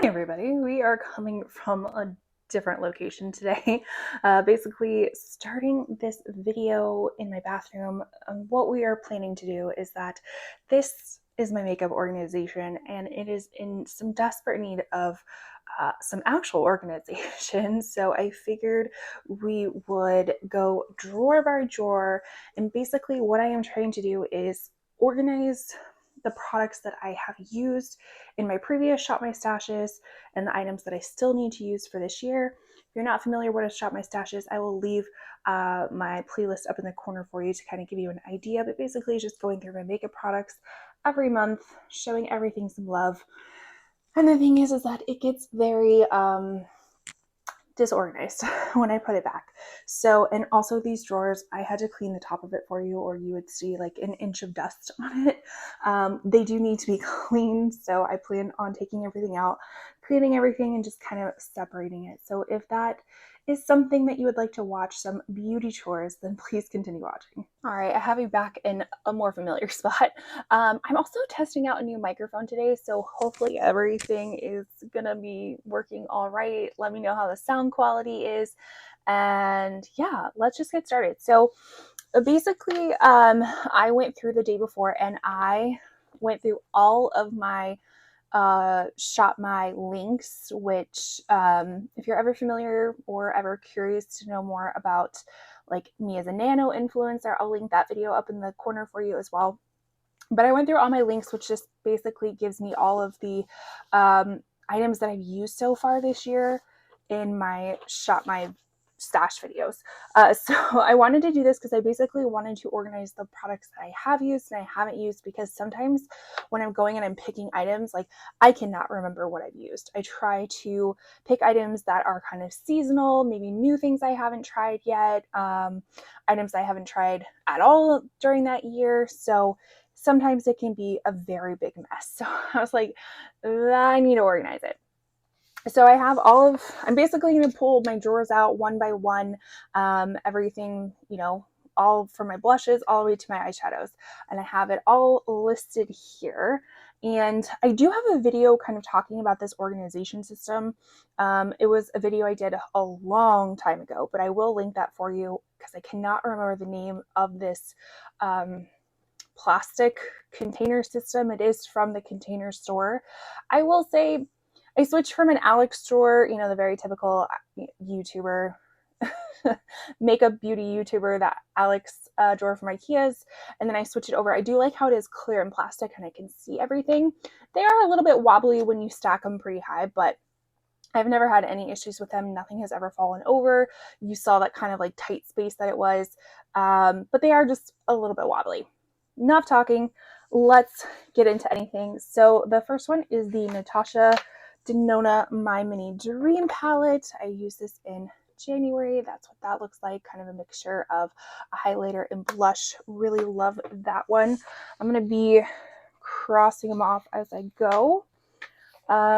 Hi everybody, we are coming from a different location today. Basically starting this video in my bathroom. What we are planning to do is that this is my makeup organization and it is in some desperate need of some actual organization. So I figured we would go drawer by drawer, and basically what I am trying to do is organize the products that I have used in my previous Shop My Stashes and the items that I still need to use for this year. If you're not familiar with a Shop My Stashes, I will leave my playlist up in the corner for you to kind of give you an idea, but basically it's just going through my makeup products every month, showing everything some love. And the thing is that it gets very disorganized when I put it back. So, and also these drawers, I had to clean the top of it for you, or you would see like an inch of dust on it. They do need to be cleaned, so I plan on taking everything out, cleaning everything, and just kind of separating it. So if that is something that you would like to watch, some beauty chores, then please continue watching. All right, I have you back in a more familiar spot. I'm also testing out a new microphone today, so hopefully everything is gonna be working all right. Let me know how the sound quality is, and yeah, let's just get started. So basically, I went through the day before and I went through all of my Shop My links, which if you're ever familiar or ever curious to know more about like me as a nano influencer, I'll link that video up in the corner for you as well. But I went through all my links, which just basically gives me all of the items that I've used so far this year in my Shop My Stash videos. So I wanted to do this because I basically wanted to organize the products that I have used and I haven't used, because sometimes when I'm going and I'm picking items, like I cannot remember what I've used. I try to pick items that are kind of seasonal, maybe new things I haven't tried yet, items I haven't tried at all during that year. So sometimes it can be a very big mess. So I was like, I need to organize it. So I have I'm basically going to pull my drawers out one by one, everything, all from my blushes all the way to my eyeshadows. And I have it all listed here. And I do have a video kind of talking about this organization system. It was a video I did a long time ago, but I will link that for you because I cannot remember the name of this plastic container system. It is from the Container Store. I will say I switched from an Alex store, the very typical YouTuber, makeup beauty YouTuber, that Alex drawer from Ikea's, and then I switched it over. I do like how it is clear and plastic and I can see everything. They are a little bit wobbly when you stack them pretty high, but I've never had any issues with them. Nothing has ever fallen over. You saw that kind of like tight space that it was, but they are just a little bit wobbly. Enough talking. Let's get into anything. So the first one is the Natasha Denona My Mini Dream palette. I used this in January. That's what that looks like. Kind of a mixture of a highlighter and blush. Really love that one. I'm going to be crossing them off as I go.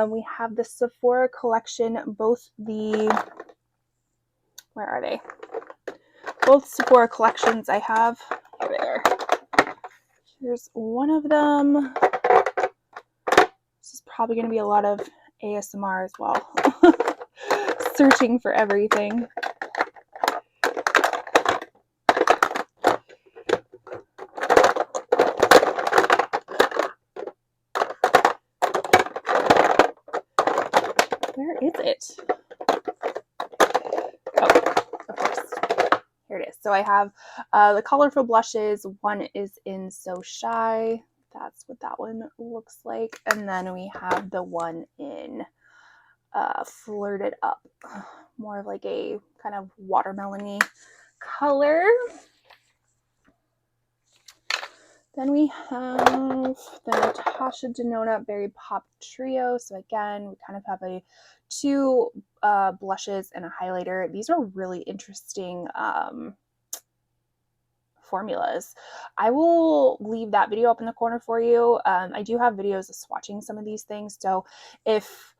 We have the Sephora collection, where are they? Both Sephora collections I have. Here they are. Here's one of them. This is probably going to be a lot of ASMR as well. Searching for everything. Where is it? Oh, of course. Here it is. So I have the colorful blushes. One is in So Shy. That's what that one looks like. And then we have the one in Flirted Up. More of like a kind of watermelon-y color. Then we have the Natasha Denona Berry Pop Trio. So again, we kind of have two blushes and a highlighter. These are really interesting formulas. I will leave that video up in the corner for you. I do have videos of swatching some of these things. So if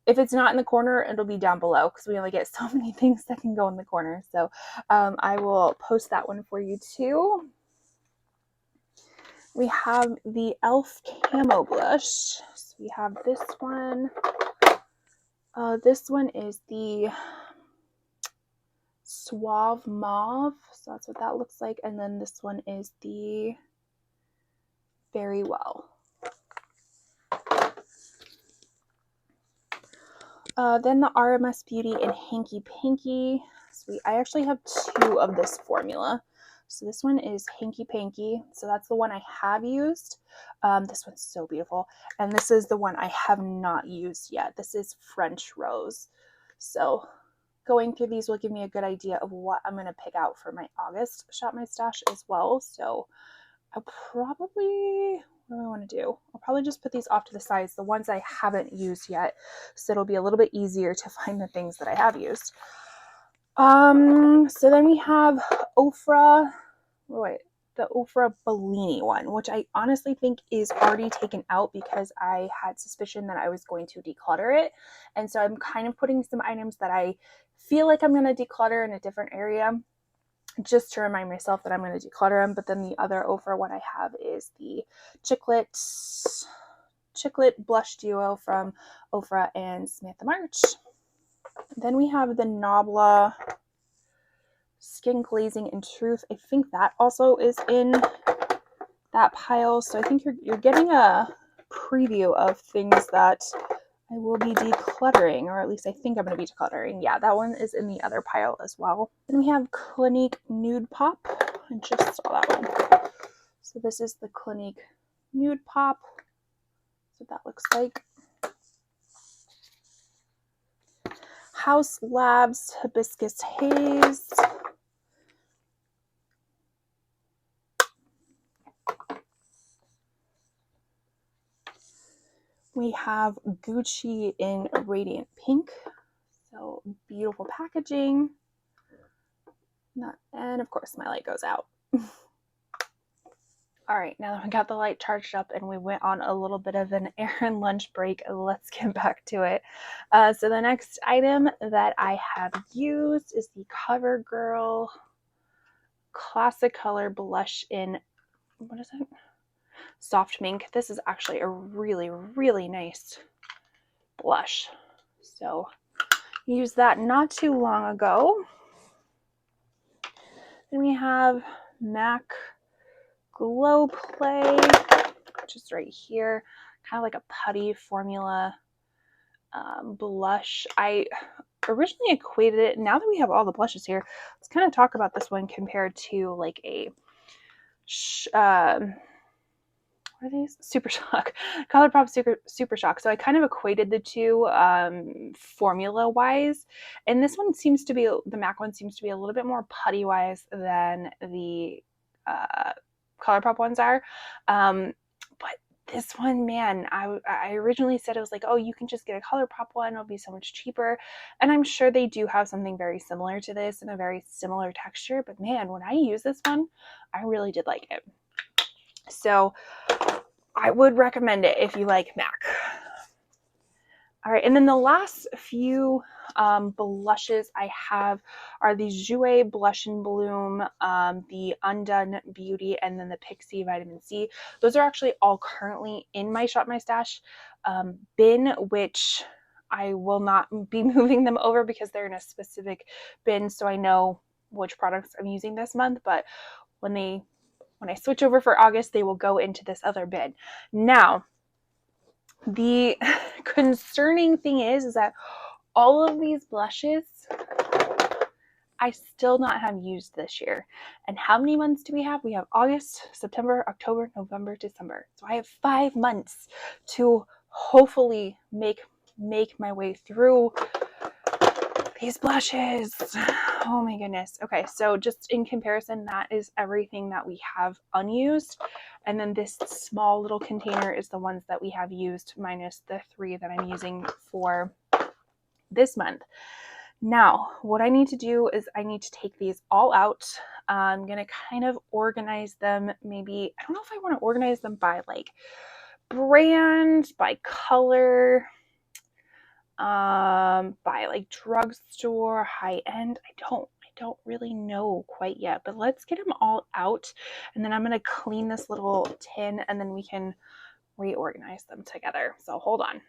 it's not in the corner, it'll be down below because we only get so many things that can go in the corner. So I will post that one for you too. We have the e.l.f. Camo Blush. So we have this one. This one is the Suave Mauve, so that's what that looks like. And then this one is the Very Well. Then the RMS Beauty in Hanky Panky. Sweet. I actually have 2 of this formula. So this one is Hanky Panky. So that's the one I have used. This one's so beautiful. And this is the one I have not used yet. This is French Rose. So going through these will give me a good idea of what I'm going to pick out for my August Shop My Stash as well. So I'll probably, what do I want to do? I'll probably just put these off to the sides, the ones I haven't used yet, so it'll be a little bit easier to find the things that I have used. So then we have the Ofra Bellini one, which I honestly think is already taken out because I had suspicion that I was going to declutter it. And so I'm kind of putting some items that I feel like I'm going to declutter in a different area, just to remind myself that I'm going to declutter them. But then the other Ofra one I have is the Chiclet Blush Duo from Ofra and Samantha March. Then we have the Nabla Skin Glazing in Truth. I think that also is in that pile. So I think you're getting a preview of things that I will be decluttering, or at least I think I'm going to be decluttering. Yeah, that one is in the other pile as well. Then we have Clinique Nude Pop. I just saw that one. So this is the Clinique Nude Pop. That's what that looks like. House Labs Hibiscus Haze. We have Gucci in Radiant Pink. So beautiful packaging. And of course my light goes out. All right, now that we got the light charged up and we went on a little bit of an errand lunch break, let's get back to it. So the next item that I have used is the CoverGirl Classic Color Blush in, what is it? Soft Mink. This is actually a really, really nice blush. So used that not too long ago. Then we have MAC Glow Play, which is right here, kind of like a putty formula blush. I originally equated it, now that we have all the blushes here, let's kind of talk about this one compared to like a what are these? Super Shock. ColourPop Super Shock. So I kind of equated the two formula wise. And this one seems to be, the MAC one seems to be a little bit more putty wise than the ColourPop ones are. But this one, man, I originally said, it was like, oh, you can just get a ColourPop one, it'll be so much cheaper. And I'm sure they do have something very similar to this and a very similar texture. But man, when I use this one, I really did like it. So I would recommend it if you like MAC. All right, and then the last few blushes I have are the Jouer Blush and Bloom, the Undone Beauty, and then the Pixie Vitamin C. Those are actually all currently in my Shop My Stash bin, which I will not be moving them over because they're in a specific bin, so I know which products I'm using this month. But when I switch over for August, they will go into this other bin. Now, the concerning thing is that all of these blushes I still not have used this year. And how many months do we have? We have August, September, October, November, December. So I have 5 months to hopefully make my way through these blushes. Oh my goodness. Okay, so just in comparison, that is everything that we have unused. And then this small little container is the ones that we have used, minus the 3 that I'm using for this month. Now, what I need to do is I need to take these all out. I'm going to kind of organize them. Maybe, I don't know if I want to organize them by like brand, by color, by like drugstore, high end. I don't really know quite yet, but let's get them all out, and then I'm going to clean this little tin and then we can reorganize them together. So hold on.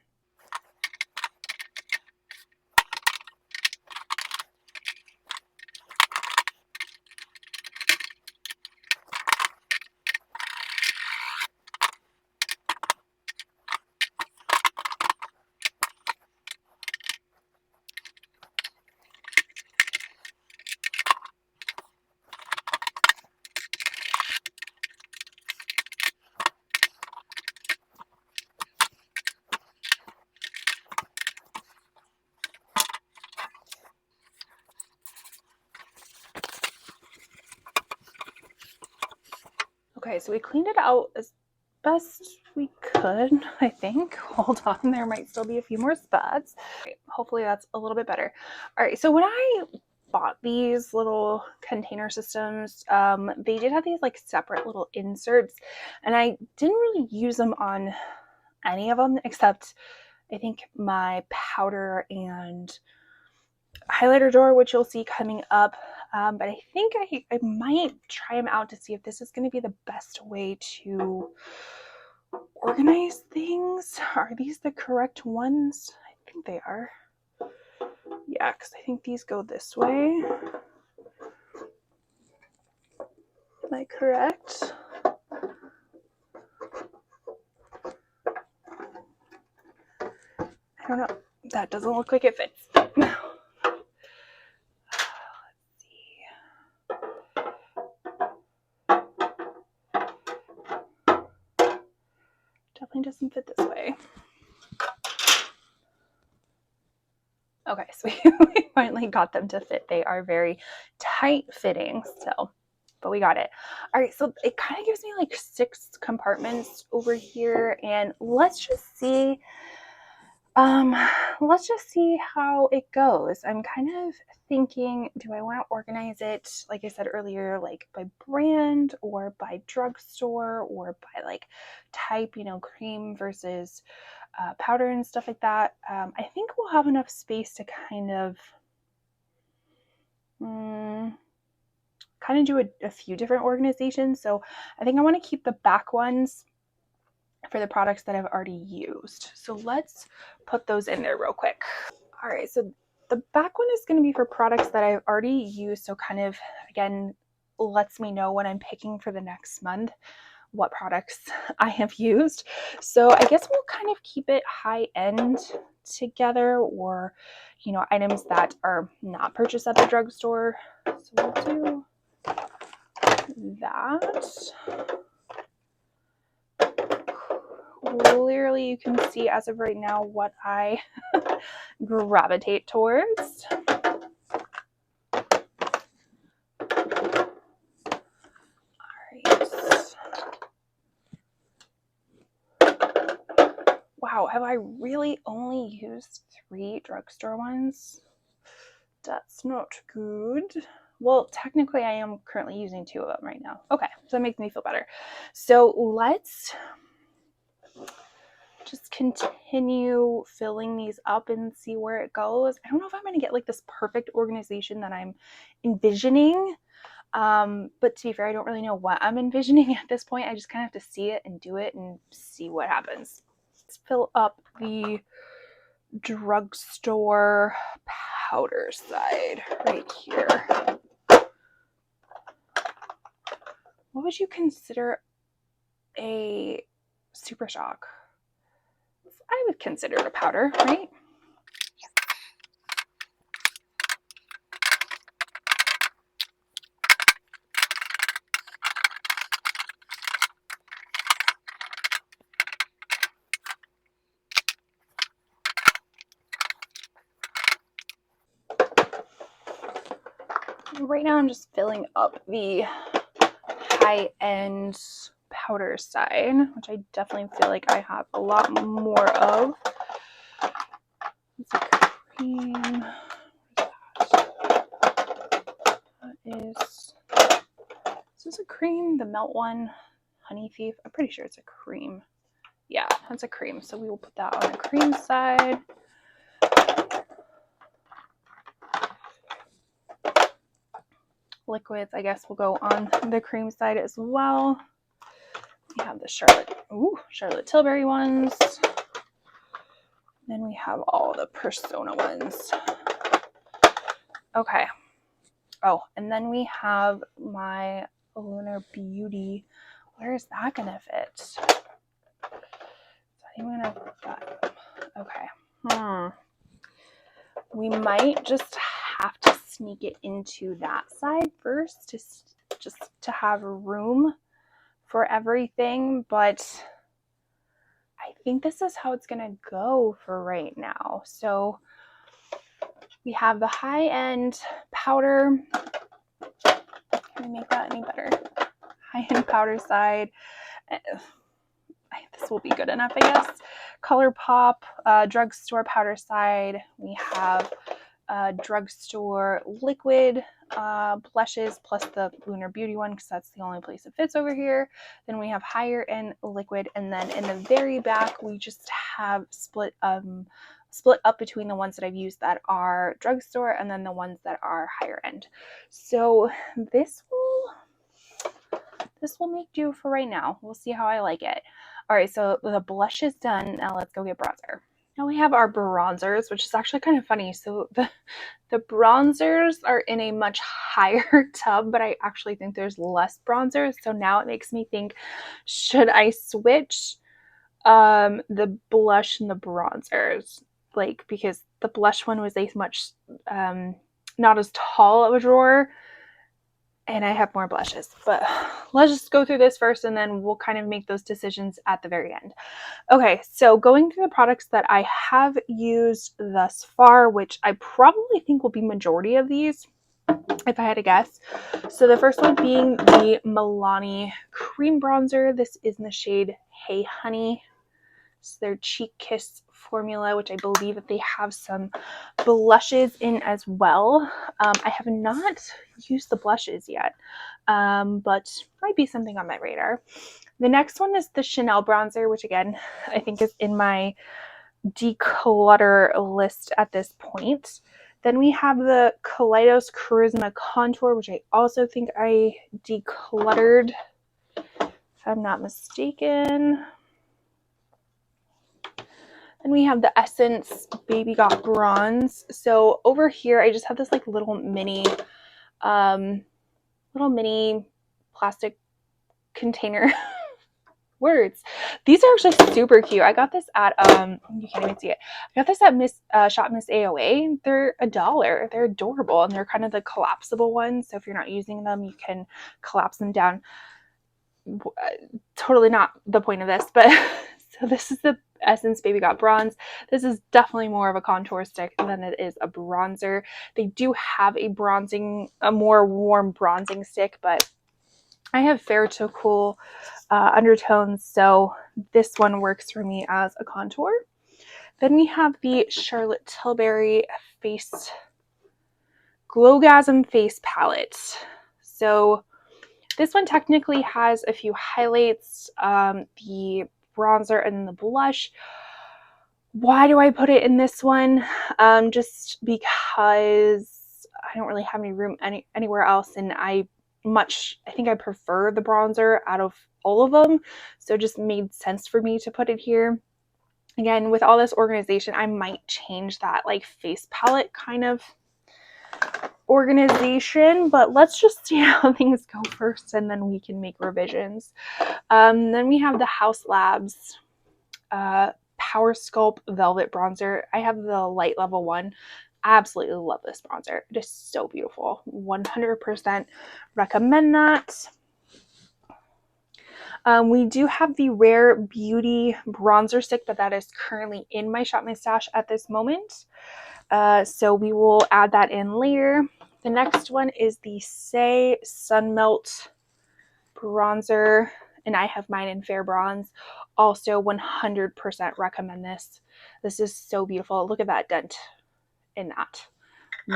Okay, so we cleaned it out as best we could, I think. Hold on, there might still be a few more spots. Hopefully that's a little bit better. All right, so when I bought these little container systems, they did have these like separate little inserts, and I didn't really use them on any of them except I think my powder and highlighter drawer, which you'll see coming up. But I think I might try them out to see if this is going to be the best way to organize things. Are these the correct ones? I think they are. Yeah, because I think these go this way. Am I correct? I don't know. That doesn't look like it fits. Definitely doesn't fit this way. Okay, so we finally got them to fit. They are very tight fitting, so, but we got it. All right, so it kind of gives me like 6 compartments over here, and let's just see how it goes. I'm kind of thinking, do I want to organize it, like I said earlier, like by brand or by drugstore or by like type, cream versus powder and stuff like that. I think we'll have enough space to kind of do a few different organizations. So I think I want to keep the back ones for the products that I've already used. So let's put those in there real quick. All right, so the back one is going to be for products that I've already used. So kind of, again, lets me know when I'm picking for the next month what products I have used. So I guess we'll kind of keep it high end together, or items that are not purchased at the drugstore. So we'll do that. Clearly you can see as of right now what I gravitate towards. Wow, have I really only used 3 drugstore ones? That's not good. Well, technically I am currently using 2 of them right now. Okay, so that makes me feel better. So let's just continue filling these up and see where it goes. I don't know if I'm going to get like this perfect organization that I'm envisioning. But to be fair, I don't really know what I'm envisioning at this point. I just kind of have to see it and do it and see what happens. Let's fill up the drugstore powder side right here. What would you consider a Super Shock? I would consider it a powder, right? Right now I'm just filling up the high-end powder side, which I definitely feel like I have a lot more of. It's a cream. Is this a cream? The Melt One Honey Thief? I'm pretty sure it's a cream. Yeah, that's a cream. So we will put that on the cream side. Liquids, I guess, will go on the cream side as well. We have the Charlotte Tilbury ones. Then we have all the Persona ones. Okay. Oh, and then we have my Lunar Beauty. Where is that gonna fit? Is that even gonna fit? Okay. We might just have to sneak it into that side first, just to have room for everything, but I think this is how it's gonna go for right now. So we have the high-end powder. Can we make that any better? high-end powder side. This will be good enough, I guess. ColourPop, drugstore powder side. We have drugstore liquid blushes plus the Lunar Beauty one because that's the only place it fits over here. Then we have higher end liquid, and then in the very back we just have split up between the ones that I've used that are drugstore and then the ones that are higher end. So this will make do for right now. We'll see how I like it. All right, so the blush is done. Now let's go get bronzer. Now we have our bronzers, which is actually kind of funny. So the bronzers are in a much higher tub, but I actually think there's less bronzers. So now it makes me think, should I switch the blush and the bronzers? Like, because the blush one was a much not as tall of a drawer, and I have more blushes. But let's just go through this first, and then we'll kind of make those decisions at the very end. Okay, so going through the products that I have used thus far, which I probably think will be majority of these, if I had to guess. So the first one being the Milani Cream Bronzer. This is in the shade Hey Honey. It's their Cheek Kiss formula, which I believe that they have some blushes in as well. I have not used the blushes yet, but might be something on my radar. The next one is the Chanel bronzer, which again, I think is in my declutter list at this point. Then we have the Kaleidos Charisma Contour, which I also think I decluttered, if I'm not mistaken. Then we have the Essence Baby Got Bronze. So over here, I just have this like little mini plastic container. Words. These are actually super cute. I got this at you can't even see it. I got this at Shop Miss AOA. They're $1. They're adorable, and they're kind of the collapsible ones. So if you're not using them, you can collapse them down. Totally not the point of this, but so this is the Essence Baby Got Bronze. This is definitely more of a contour stick than it is a bronzer. They do have a more warm bronzing stick, but I have fair to cool undertones, so this one works for me as a contour. Then we have the Charlotte Tilbury Glowgasm Face Palette. So this one technically has a few highlights, the bronzer and the blush. Why do I put it in this one? Just because I don't really have any room anywhere else, and I think I prefer the bronzer out of all of them, so it just made sense for me to put it here. Again, with all this organization, I might change that like face palette kind of organization, but let's just see how things go first, and then we can make revisions. Then we have the Haus Labs Power Sculpt Velvet Bronzer. I have the light level one. Absolutely love this bronzer. It is so beautiful. 100% recommend that. We do have the Rare Beauty bronzer stick, but that is currently in my Shop My Stash at this moment. So we will add that in later. The next one is the Say Sunmelt bronzer, and I have mine in Fair Bronze. Also 100% recommend this. This is so beautiful. Look at that dent in that.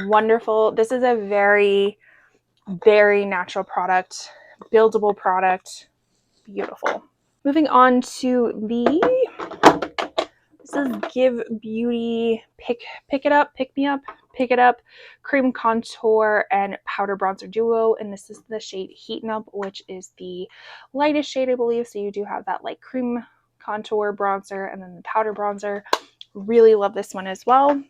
Wonderful. This is a very, very natural product, buildable product. Beautiful. Moving on to this is Give Beauty Pick It Up, Pick Me Up, Pick It Up Cream Contour and Powder Bronzer Duo, and this is the shade Heatin' Up, which is the lightest shade, I believe. So you do have that like cream contour bronzer and then the powder bronzer. Really love this one as well.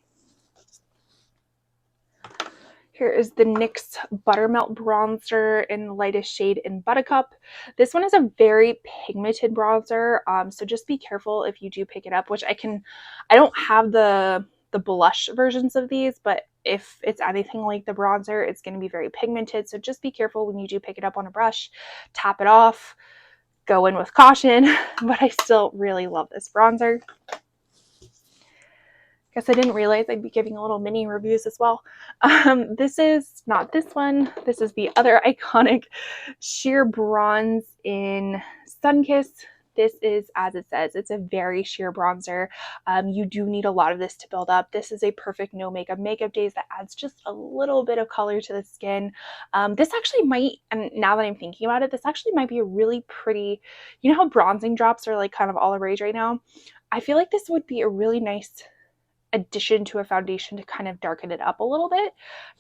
Here is the NYX Buttermelt Bronzer in the lightest shade in Buttercup. This one is a very pigmented bronzer, so just be careful if you do pick it up, which I don't have the blush versions of these, but if it's anything like the bronzer, it's going to be very pigmented, so just be careful when you do pick it up on a brush. Tap it off, go in with caution, but I still really love this bronzer. Guess I didn't realize I'd be giving a little mini reviews as well. This is not this one. This is the other iconic sheer bronze in Sunkissed. This is, as it says, it's a very sheer bronzer. You do need a lot of this to build up. This is a perfect no makeup days that adds just a little bit of color to the skin. This actually might, and now that I'm thinking about it, this actually might be a really pretty, you know how bronzing drops are like kind of all the rage right now? I feel like this would be a really nice addition to a foundation to kind of darken it up a little bit.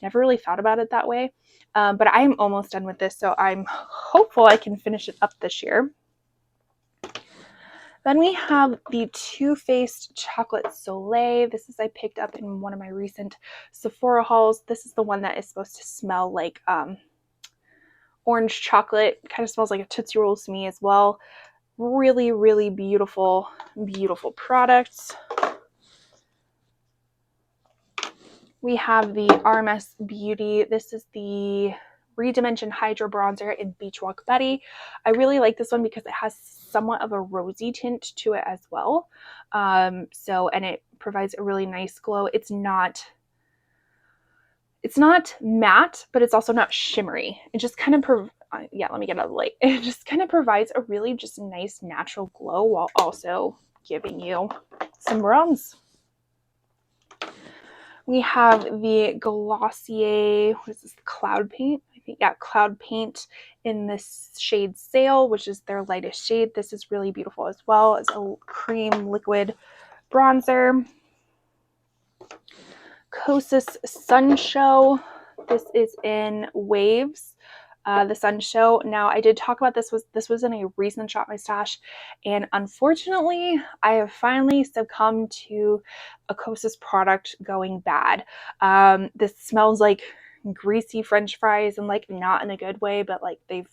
Never really thought about it that way. But I'm almost done with this, so I'm hopeful I can finish it up this year. Then we have the Too Faced Chocolate Soleil. This is I picked up in one of my recent Sephora hauls. This is the one that is supposed to smell like orange chocolate. It kind of smells like a Tootsie Rolls to me as well. Really, really beautiful, beautiful products. We have the RMS Beauty. This is the Redimension Hydro Bronzer in Beach Walk Betty. I really like this one because it has somewhat of a rosy tint to it as well. And it provides a really nice glow. It's not matte, but it's also not shimmery. It just kind of let me get out of the light. It just kind of provides a really just nice natural glow while also giving you some bronze. We have the Glossier, what is this, Cloud Paint? I think, yeah, Cloud Paint in this shade Sail, which is their lightest shade. This is really beautiful as well as a cream liquid bronzer. Kosas Sun Show. This is in Waves. The Sun Show. Now, I did talk about this was in a recent Shop My Stash, and unfortunately, I have finally succumbed to a Kosas product going bad. This smells like greasy French fries, and like not in a good way, but like the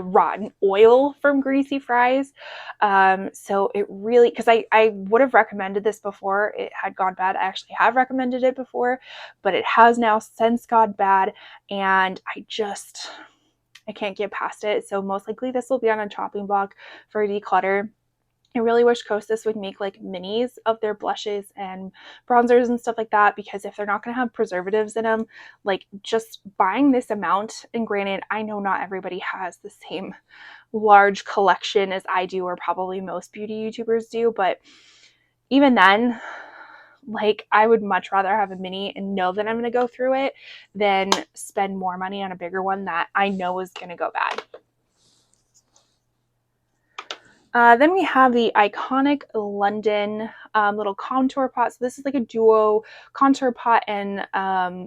rotten oil from greasy fries. So it really, because I would have recommended this before it had gone bad. I actually have recommended it before, but it has now since gone bad, and I can't get past it. So most likely this will be on a chopping block for declutter. I really wish Kosas would make like minis of their blushes and bronzers and stuff like that, because if they're not going to have preservatives in them, like just buying this amount, and granted, I know not everybody has the same large collection as I do, or probably most beauty YouTubers do, but even then, like I would much rather have a mini and know that I'm going to go through it than spend more money on a bigger one that I know is going to go bad. Then we have the iconic London little contour pot. So this is like a duo contour pot and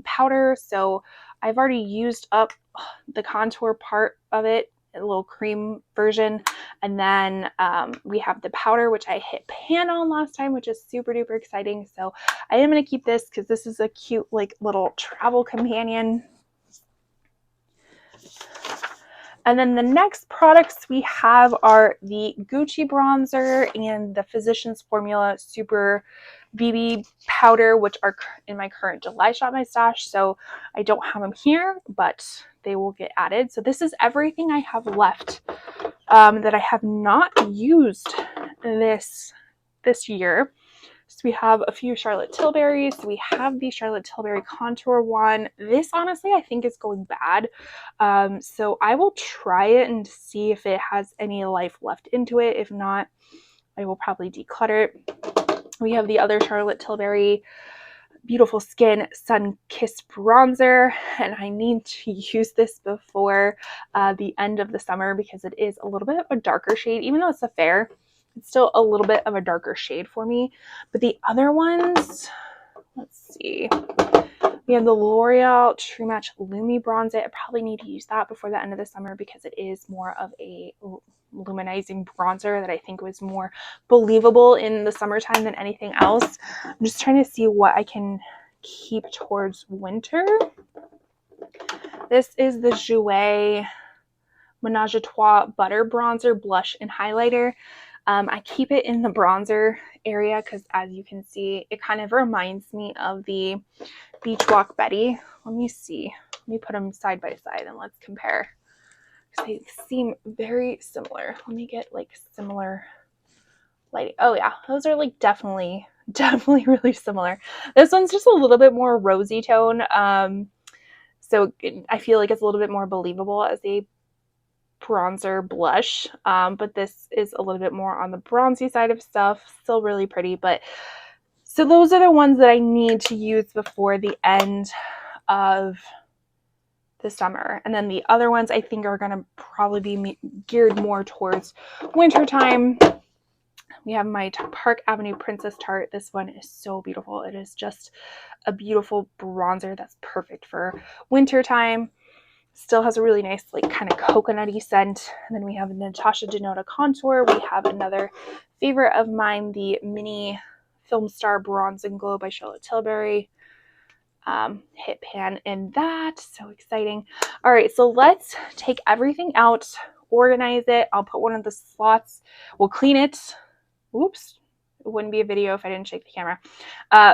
powder. So I've already used up the contour part of it, a little cream version. And then we have the powder, which I hit pan on last time, which is super duper exciting. So I am going to keep this because this is a cute like little travel companion. And then the next products we have are the Gucci bronzer and the Physicians Formula Super BB powder, which are in my current July Shop My Stash. So I don't have them here, but they will get added. So this is everything I have left that I have not used this year. So we have a few Charlotte Tilburys. We have the Charlotte Tilbury contour one. This honestly I think is going bad. So I will try it and see if it has any life left into it. If not, I will probably declutter it. We have the other Charlotte Tilbury Beautiful Skin Sun Kissed Bronzer, and I need to use this before the end of the summer because it is a little bit of a darker shade. Even though it's a fair, it's still a little bit of a darker shade for me. But the other ones, let's see. We have the L'Oreal True Match Lumi Bronze. I probably need to use that before the end of the summer because it is more of a luminizing bronzer that I think was more believable in the summertime than anything else. I'm just trying to see what I can keep towards winter. This is the Jouer Menage a Trois Butter Bronzer, Blush, and Highlighter. I keep it in the bronzer area because, as you can see, it kind of reminds me of the Beach Walk Betty. Let me see. Let me put them side by side and let's compare. They seem very similar. Let me get like similar lighting. Oh yeah, those are like definitely definitely really similar. This one's just a little bit more rosy tone. So I feel like it's a little bit more believable as a bronzer blush, but this is a little bit more on the bronzy side of stuff. Still really pretty, but so those are the ones that I need to use before the end of the summer. And then the other ones I think are going to probably be geared more towards winter time. We have my Park Avenue Princess Tarte. This one is so beautiful. It is just a beautiful bronzer that's perfect for winter time. Still has a really nice, like, kind of coconutty scent. And then we have Natasha Denona Contour. We have another favorite of mine, the Mini Film Star Bronze and Glow by Charlotte Tilbury. Hit pan in that. So exciting. All right, so let's take everything out, organize it. I'll put one of the slots. We'll clean it. Oops. It wouldn't be a video if I didn't shake the camera.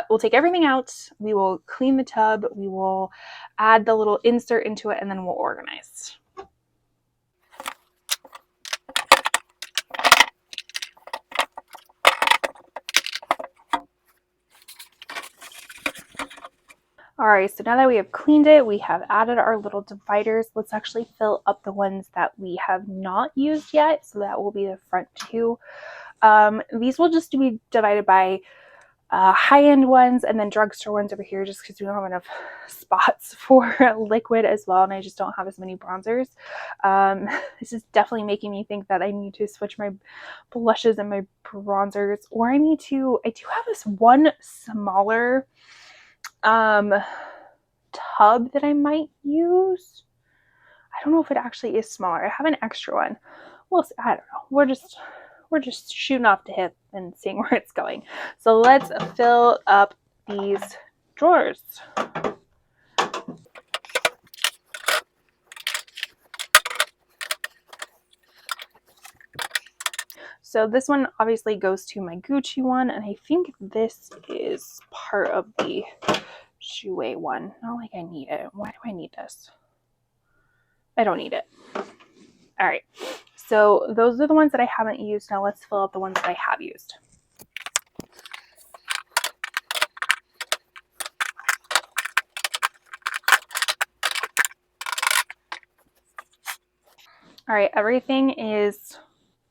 We'll take everything out. We will clean the tub. We will add the little insert into it, and then we'll organize. All right, so now that we have cleaned it, we have added our little dividers. Let's actually fill up the ones that we have not used yet. So that will be the front two. These will just be divided by high-end ones and then drugstore ones over here, just because we don't have enough spots for liquid as well, and I just don't have as many bronzers. This is definitely making me think that I need to switch my blushes and my bronzers, or I do have this one smaller tub that I might use. I don't know if it actually is smaller. I have an extra one. Well, I don't know. We're just shooting off the hip and seeing where it's going. So let's fill up these drawers. So this one obviously goes to my Gucci one, and I think this is part of the Jouer one. Not like I need it. Why do I need this? I don't need it. All right. So those are the ones that I haven't used. Now let's fill up the ones that I have used. All right, everything is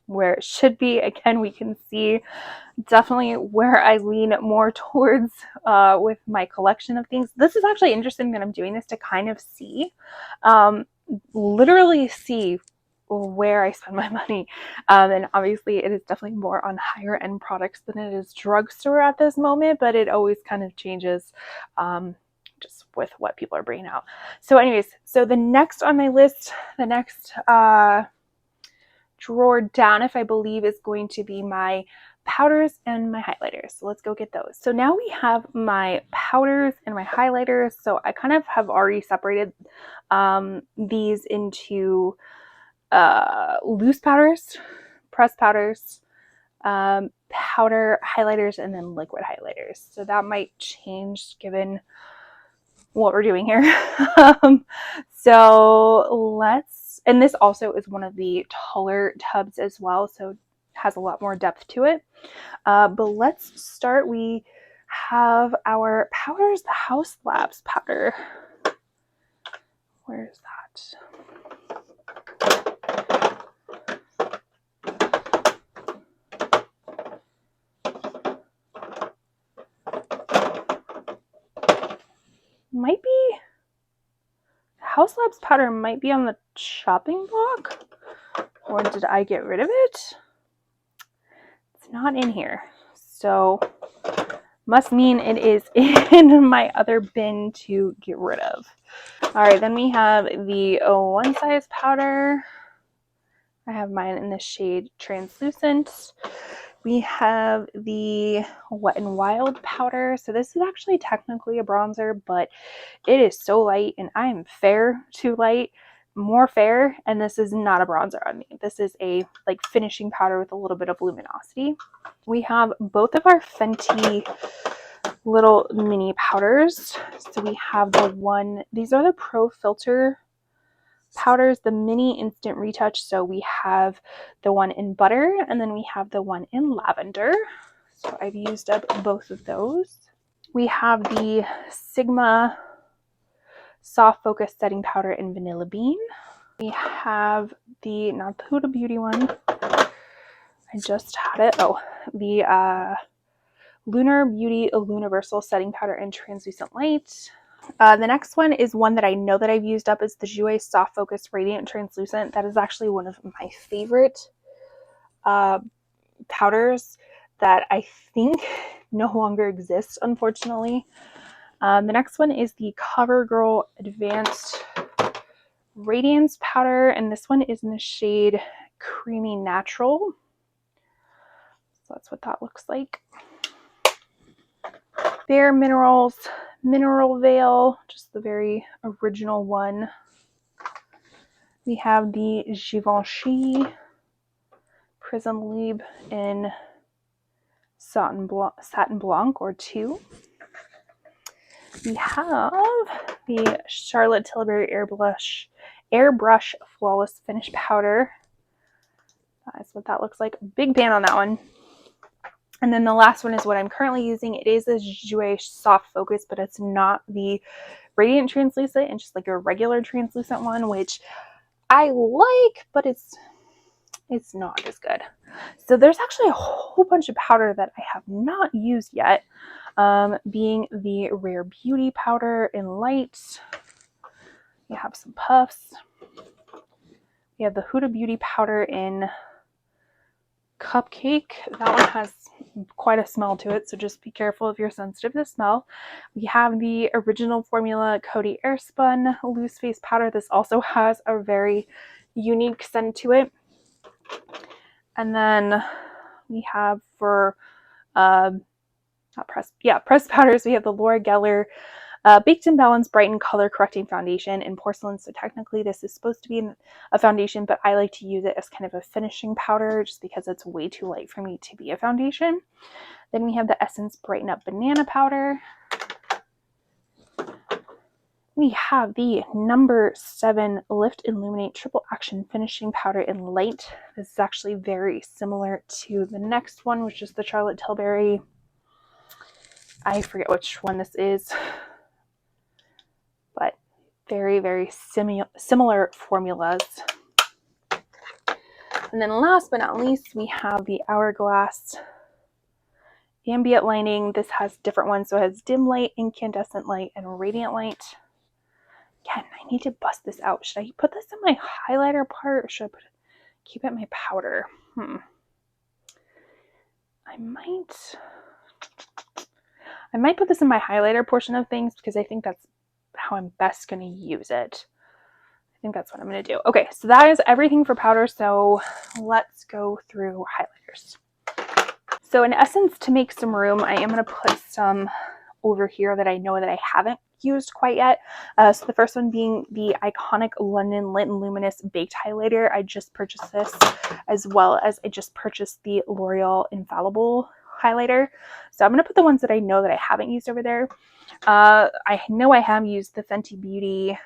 where it should be. Again, we can see definitely where I lean more towards with my collection of things. This is actually interesting that I'm doing this to kind of see, literally see where I spend my money. And obviously it is definitely more on higher end products than it is drugstore at this moment, but it always kind of changes just with what people are bringing out. So anyways, so the next on my list, the next drawer down, if I believe, is going to be my powders and my highlighters. So let's go get those. So now we have my powders and my highlighters. So I kind of have already separated these into loose powders, pressed powders, powder highlighters, and then liquid highlighters. So that might change given what we're doing here. So let's, and this also is one of the taller tubs as well, so it has a lot more depth to it. But let's start. We have our powders, the House Labs powder. Where's that? Might be House Labs powder might be on the chopping block, or did I get rid of it? It's not in here, so must mean it is in my other bin to get rid of. All right, then we have the One Size powder. I have mine in the shade Translucent. We have the Wet n Wild powder. So this is actually technically a bronzer, but it is so light, and I am fair to light, more fair, and this is not a bronzer on me. This is a like finishing powder with a little bit of luminosity. We have both of our Fenty little mini powders. So we have the one, these are the Pro Filter powders, the mini instant retouch. So we have the one in butter, and then we have the one in lavender. So I've used up both of those. We have the Sigma Soft Focus Setting Powder in Vanilla Bean. We have the, not the Huda Beauty one, I just had it. Oh, the Lunar Beauty Universal Setting Powder in Translucent Light. The next one is one that I know that I've used up. Is the Jouer Soft Focus Radiant Translucent. That is actually one of my favorite powders that I think no longer exists, unfortunately. The next one is the CoverGirl Advanced Radiance Powder, and this one is in the shade Creamy Natural. So that's what that looks like. Bare Minerals Mineral Veil, just the very original one. We have the Givenchy Prism Lib in Satin Blanc or 2. We have the Charlotte Tilbury Airbrush Flawless Finish Powder. That's what that looks like. Big fan on that one. And then the last one is what I'm currently using. It is a Jouer Soft Focus, but it's not the Radiant Translucent, and just like a regular translucent one, which I like, but it's not as good. So there's actually a whole bunch of powder that I have not used yet, being the Rare Beauty powder in light. We have some puffs. We have the Huda Beauty powder in Cupcake. That one has quite a smell to it, so just be careful if you're sensitive to smell. We have the original formula Coty Airspun loose face powder. This also has a very unique scent to it. And then we have for pressed powders, we have the Laura Geller Baked and Balanced Brighten Color Correcting Foundation in Porcelain. So technically this is supposed to be a foundation, but I like to use it as kind of a finishing powder just because it's way too light for me to be a foundation. Then we have the Essence Brighten Up Banana Powder. We have the number 7 Lift Illuminate Triple Action Finishing Powder in Light. This is actually very similar to the next one, which is the Charlotte Tilbury. I forget which one this is, but very, very similar formulas. And then last but not least, we have the Hourglass Ambient Lighting. This has different ones. So it has dim light, incandescent light, and radiant light. Again, I need to bust this out. Should I put this in my highlighter part, or should I keep it in my powder? I might put this in my highlighter portion of things because I think that's how I'm best going to use it. I think that's what I'm going to do. Okay, so that is everything for powder. So let's go through highlighters. So in essence, to make some room, I am going to put some over here that I know that I haven't used quite yet. So the first one being the iconic London Lit and Luminous Baked Highlighter. I just purchased this, as well as I just purchased the L'Oreal Infallible highlighter. So I'm going to put the ones that I know that I haven't used over there. I know I have used the Fenty Beauty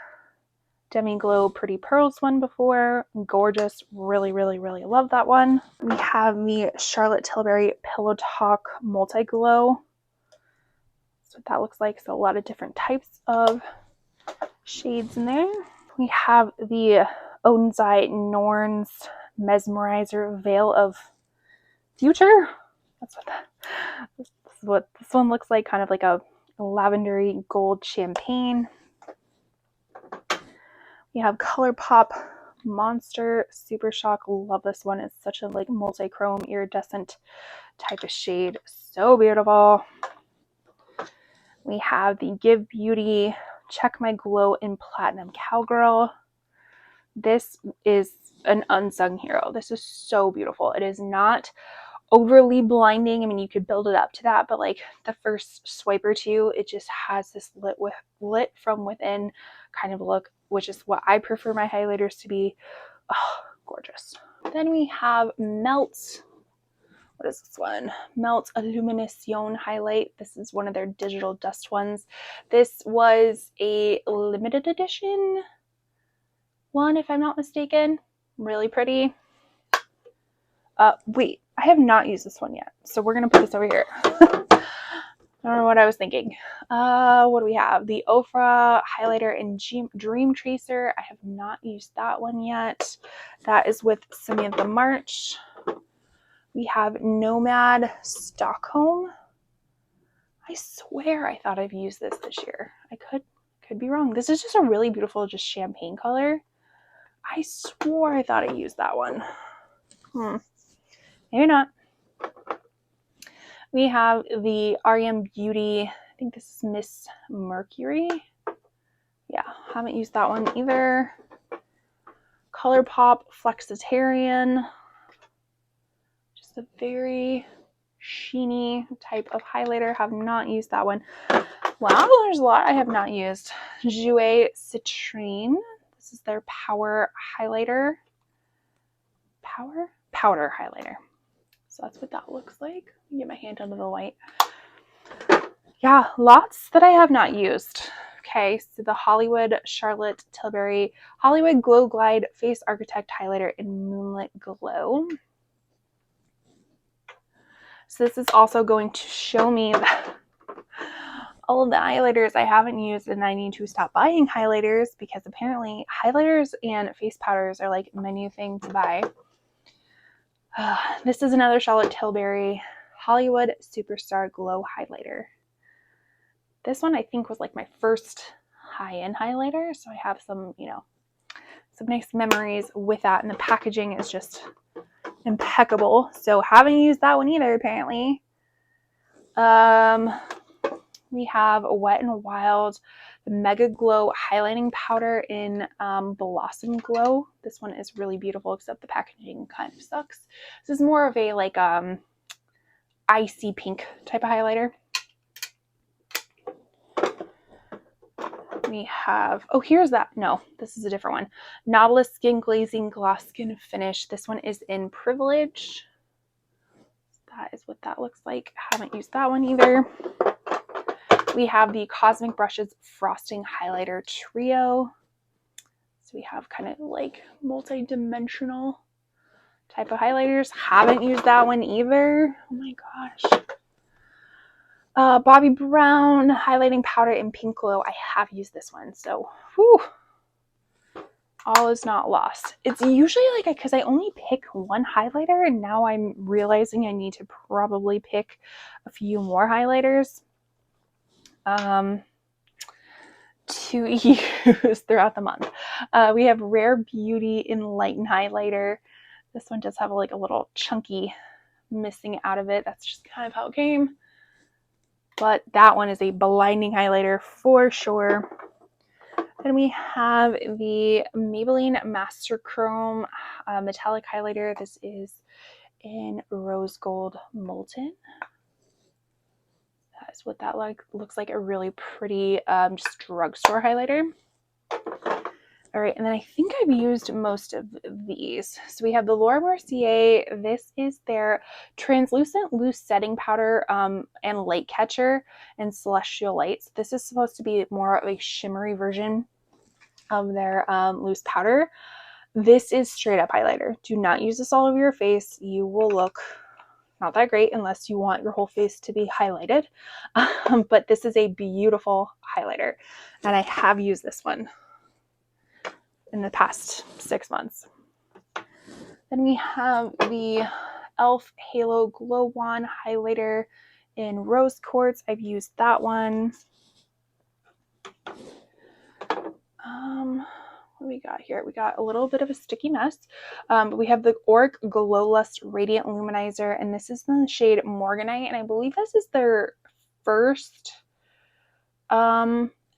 Demi Glow Pretty Pearls one before. Gorgeous. Really, really, really love that one. We have the Charlotte Tilbury Pillow Talk Multi Glow. That's what that looks like. So a lot of different types of shades in there. We have the Odenzai Norns Mesmerizer Veil of Future. That's what this one looks like, kind of like a lavendery gold champagne. We have ColourPop Monster Super Shock. Love this one. It's such a like multi-chrome iridescent type of shade. So beautiful. We have the Give Beauty Check My Glow in Platinum Cowgirl. This is an unsung hero. This is so beautiful. It is not overly blinding. I mean, you could build it up to that, but like the first swipe or two, it just has this lit from within kind of look, which is what I prefer my highlighters to be. Oh, gorgeous. Then we have Melt. What is this one? Melt Illumination Highlight. This is one of their digital dust ones. This was a limited edition one, if I'm not mistaken. Really pretty. Wait, I have not used this one yet, so we're going to put this over here. I don't know what I was thinking. What do we have? The Ofra highlighter in Dream Tracer. I have not used that one yet. That is with Samantha March. We have Nomad Stockholm. I swear I thought I've used this year. I could be wrong. This is just a really beautiful, just champagne color. I swore I thought I used that one. Maybe not. We have the REM Beauty. I think this is Miss Mercury. Yeah, haven't used that one either. ColourPop Flexitarian. Just a very sheeny type of highlighter. Have not used that one. Wow, there's a lot I have not used. Jouer Citrine. This is their Power Highlighter. Powder highlighter. So that's what that looks like. Get my hand under the light. Yeah, lots that I have not used. Okay, so the Hollywood Charlotte Tilbury Hollywood Glow Glide Face Architect Highlighter in Moonlit Glow. So this is also going to show me all of the highlighters I haven't used, and I need to stop buying highlighters because apparently highlighters and face powders are like my new thing to buy. This is another Charlotte Tilbury Hollywood Superstar Glow Highlighter. This one I think was like my first high-end highlighter, so I have some, some nice memories with that, and the packaging is just impeccable. So haven't used that one either, apparently. We have Wet n Wild, the Mega Glow Highlighting Powder in Blossom Glow. This one is really beautiful, except the packaging kind of sucks. This is more of a like icy pink type of highlighter. We have, here's that. No, this is a different one. Nautilus Skin Glazing Gloss Skin Finish. This one is in Privilege. That is what that looks like. Haven't used that one either. We have the Cosmic Brushes Frosting Highlighter Trio. So we have kind of like multi-dimensional type of highlighters. Haven't used that one either. Oh my gosh. Bobbi Brown Highlighting Powder in Pink Glow. I have used this one. So, whew. All is not lost. It's usually like, because I only pick one highlighter, and now I'm realizing I need to probably pick a few more highlighters to use throughout the month. We have Rare Beauty Enlighten Highlighter. This one does have like a little chunky missing out of it. That's just kind of how it came. But that one is a blinding highlighter for sure. Then we have the Maybelline Master Chrome Metallic Highlighter. This is in Rose Gold Molten. That's what that looks like. A really pretty just drugstore highlighter. All right, and then I think I've used most of these. So we have the Laura Mercier. This is their Translucent Loose Setting Powder and Light Catcher in Celestial Lights. This is supposed to be more of a shimmery version of their loose powder. This is straight up highlighter. Do not use this all over your face. You will look not that great unless you want your whole face to be highlighted. But this is a beautiful highlighter, and I have used this one in the past 6 months. Then we have the e.l.f. Halo Glow Wand Highlighter in Rose Quartz. I've used that one. What do we got here? We got a little bit of a sticky mess. But we have the Auric Glow Lust Radiant Luminizer, and this is in the shade Morganite, and I believe this is their first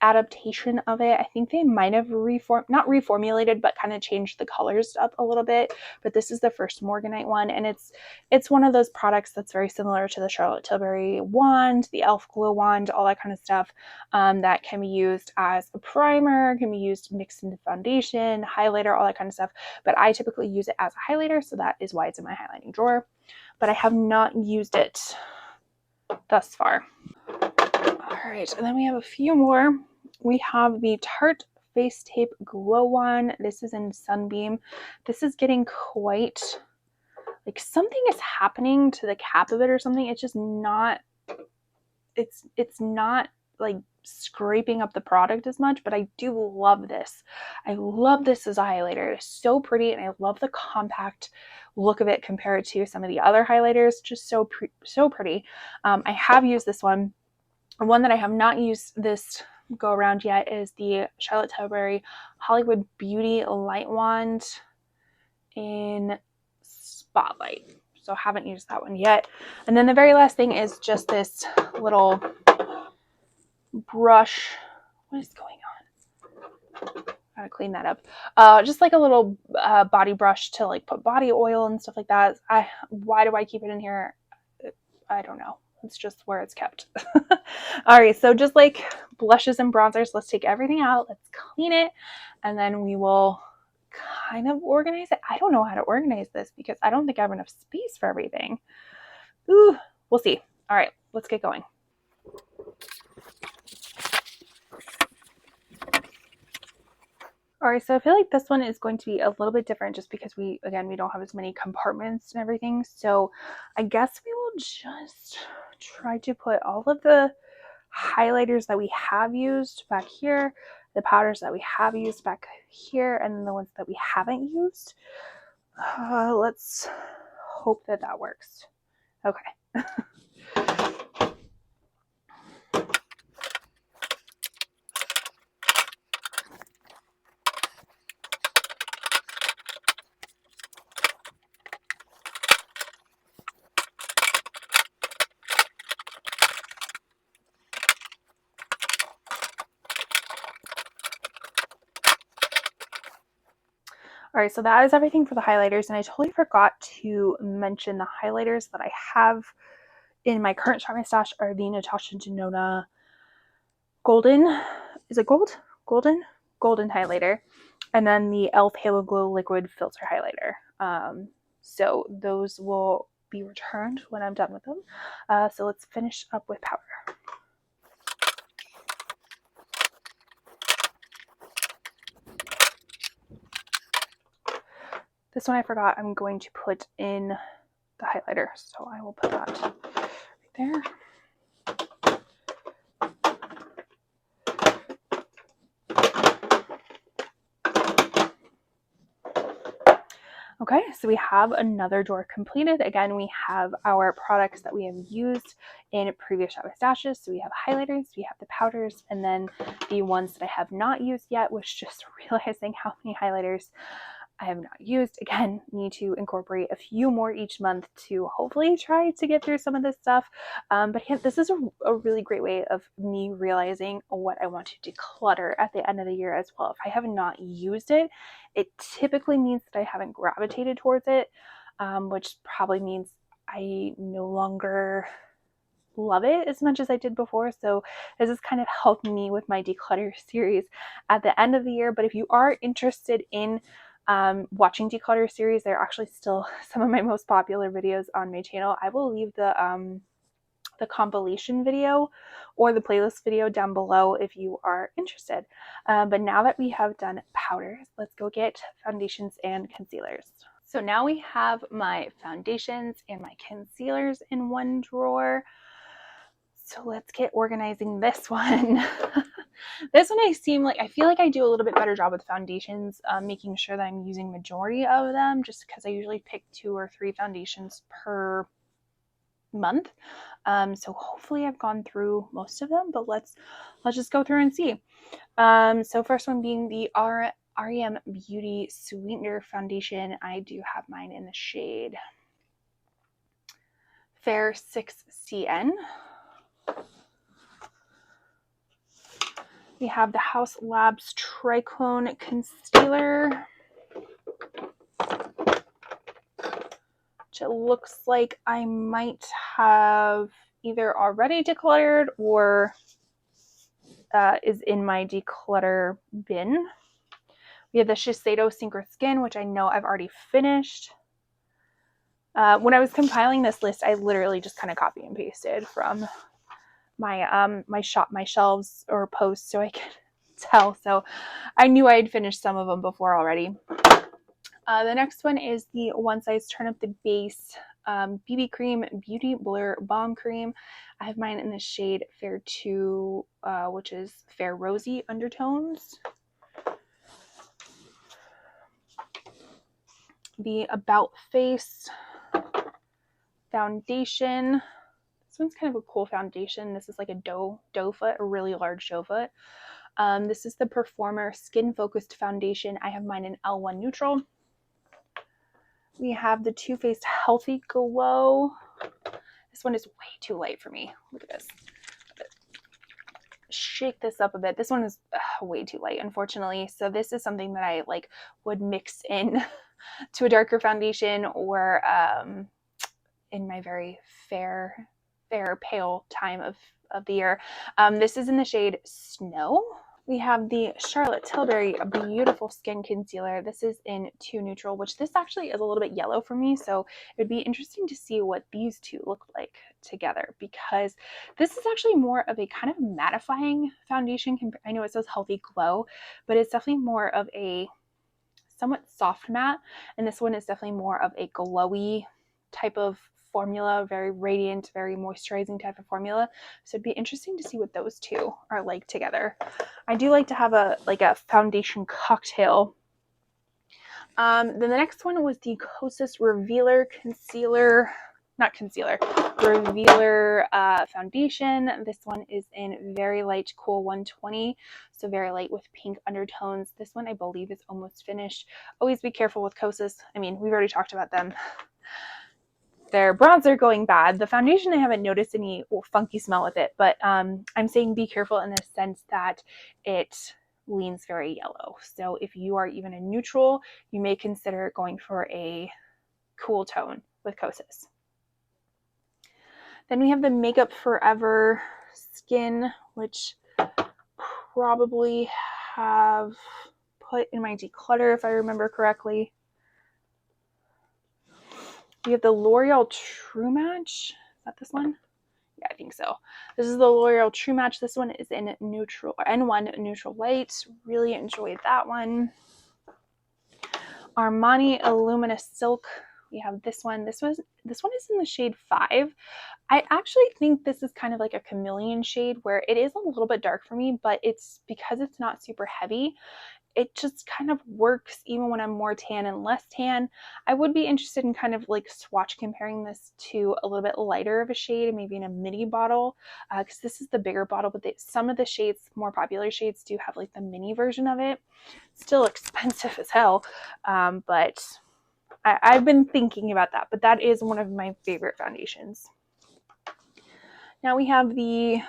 adaptation of it. I think they might have not reformulated, but kind of changed the colors up a little bit. But this is the first Morganite one, and it's one of those products that's very similar to the Charlotte Tilbury wand, the e.l.f. Glow Wand, all that kind of stuff, that can be used as a primer, can be used mixed into foundation, highlighter, all that kind of stuff. But I typically use it as a highlighter, so that is why it's in my highlighting drawer. But I have not used it thus far. All right, and then we have a few more. We have the Tarte Face Tape Glow Wand. This is in Sunbeam. This is getting quite like something is happening to the cap of it or something. It's just not, it's not like scraping up the product as much, but I do love this. I love this as a highlighter. It's so pretty, and I love the compact look of it compared to some of the other highlighters. Just so pretty. I have used this one. One that I have not used this go around yet is the Charlotte Tilbury Hollywood Beauty Light Wand in Spotlight. So haven't used that one yet. And then the very last thing is just this little brush. What is going on? Gotta clean that up. Just like a little body brush to like put body oil and stuff like that. Why do I keep it in here? I don't know. It's just where it's kept. All right, so just like blushes and bronzers, let's take everything out. Let's clean it, and then we will kind of organize it. I don't know how to organize this because I don't think I have enough space for everything. Ooh, we'll see. All right, let's get going. All right, so I feel like this one is going to be a little bit different just because we don't have as many compartments and everything. So I guess we will just try to put all of the highlighters that we have used back here, the powders that we have used back here, and then the ones that we haven't used. Let's hope that that works. Okay. All right, so that is everything for the highlighters, and I totally forgot to mention the highlighters that I have in my current Shop My Stash are the Natasha Denona Golden, is it gold? Golden highlighter, and then the e.l.f. Halo Glow Liquid Filter Highlighter. So those will be returned when I'm done with them. So let's finish up with powder. This one I forgot I'm going to put in the highlighter, so I will put that right there. Okay, so we have another drawer completed. Again, we have our products that we have used in previous Shop My Stashes. So we have highlighters, we have the powders, and then the ones that I have not used yet, which just realizing how many highlighters I have not used. Again, need to incorporate a few more each month to hopefully try to get through some of this stuff. But again, this is a really great way of me realizing what I want to declutter at the end of the year as well. If I have not used it, it typically means that I haven't gravitated towards it, which probably means I no longer love it as much as I did before. So this has kind of helped me with my declutter series at the end of the year. But if you are interested in watching declutter series, they're actually still some of my most popular videos on my channel. I will leave the compilation video or the playlist video down below if you are interested. But now that we have done powders, let's go get foundations and concealers. So now we have my foundations and my concealers in one drawer. So let's get organizing this one. This one I feel like I do a little bit better job with foundations, making sure that I'm using majority of them, just because I usually pick 2 or 3 foundations per month. So hopefully I've gone through most of them, but let's just go through and see. So first one being the REM Beauty Sweetener Foundation. I do have mine in the shade Fair 6CN. We have the House Labs Triclone Concealer, which it looks like I might have either already decluttered or is in my declutter bin. We have the Shiseido Synchro Skin, which I know I've already finished. When I was compiling this list, I literally just kind of copy and pasted from my my shelves or posts so I could tell. So I knew I had finished some of them before already. The next one is the One Size Turn Up the Base BB Cream Beauty Blur Balm Cream. I have mine in the shade Fair 2, which is Fair Rosy Undertones. The About Face foundation. This one's kind of a cool foundation. This is like a doe foot, a really large doe foot. This is the Performer Skin Focused Foundation. I have mine in L1 Neutral. We have the Too Faced Healthy Glow. This one is way too light for me. Look at this. Shake this up a bit. This one is way too light, unfortunately. So this is something that I like would mix in to a darker foundation, or in my very fair pale time of the year. This is in the shade Snow. We have the Charlotte Tilbury Beautiful Skin Concealer. This is in 2 Neutral, which this actually is a little bit yellow for me, so it would be interesting to see what these two look like together, because this is actually more of a kind of mattifying foundation. I know it says Healthy Glow, but it's definitely more of a somewhat soft matte, and this one is definitely more of a glowy type of formula, very radiant, very moisturizing type of formula. So it'd be interesting to see what those two are like together. I do like to have a foundation cocktail. Then the next one was the Kosas Revealer Revealer foundation. This one is in Very Light Cool 120, so very light with pink undertones. This one I believe is almost finished. Always be careful with Kosas. I mean, we've already talked about them. Their bronzer going bad. The foundation, I haven't noticed any funky smell with it, but I'm saying be careful in the sense that it leans very yellow. So if you are even a neutral, you may consider going for a cool tone with Kosas. Then we have the Makeup Forever Skin, which probably have put in my declutter if I remember correctly. We have the L'Oreal True Match. Is that this one? Yeah, I think so. This is the L'Oreal True Match. This one is in neutral, N1 Neutral Light. Really enjoyed that one. Armani Illumina Silk. We have this one. This one is in the shade 5. I actually think this is kind of like a chameleon shade, where it is a little bit dark for me, but it's because it's not super heavy. It just kind of works even when I'm more tan and less tan. I would be interested in kind of like swatch comparing this to a little bit lighter of a shade, maybe in a mini bottle, because this is the bigger bottle, but some of the shades, more popular shades, do have like the mini version of it. Still expensive as hell, but I've been thinking about that, but that is one of my favorite foundations. Now we have the,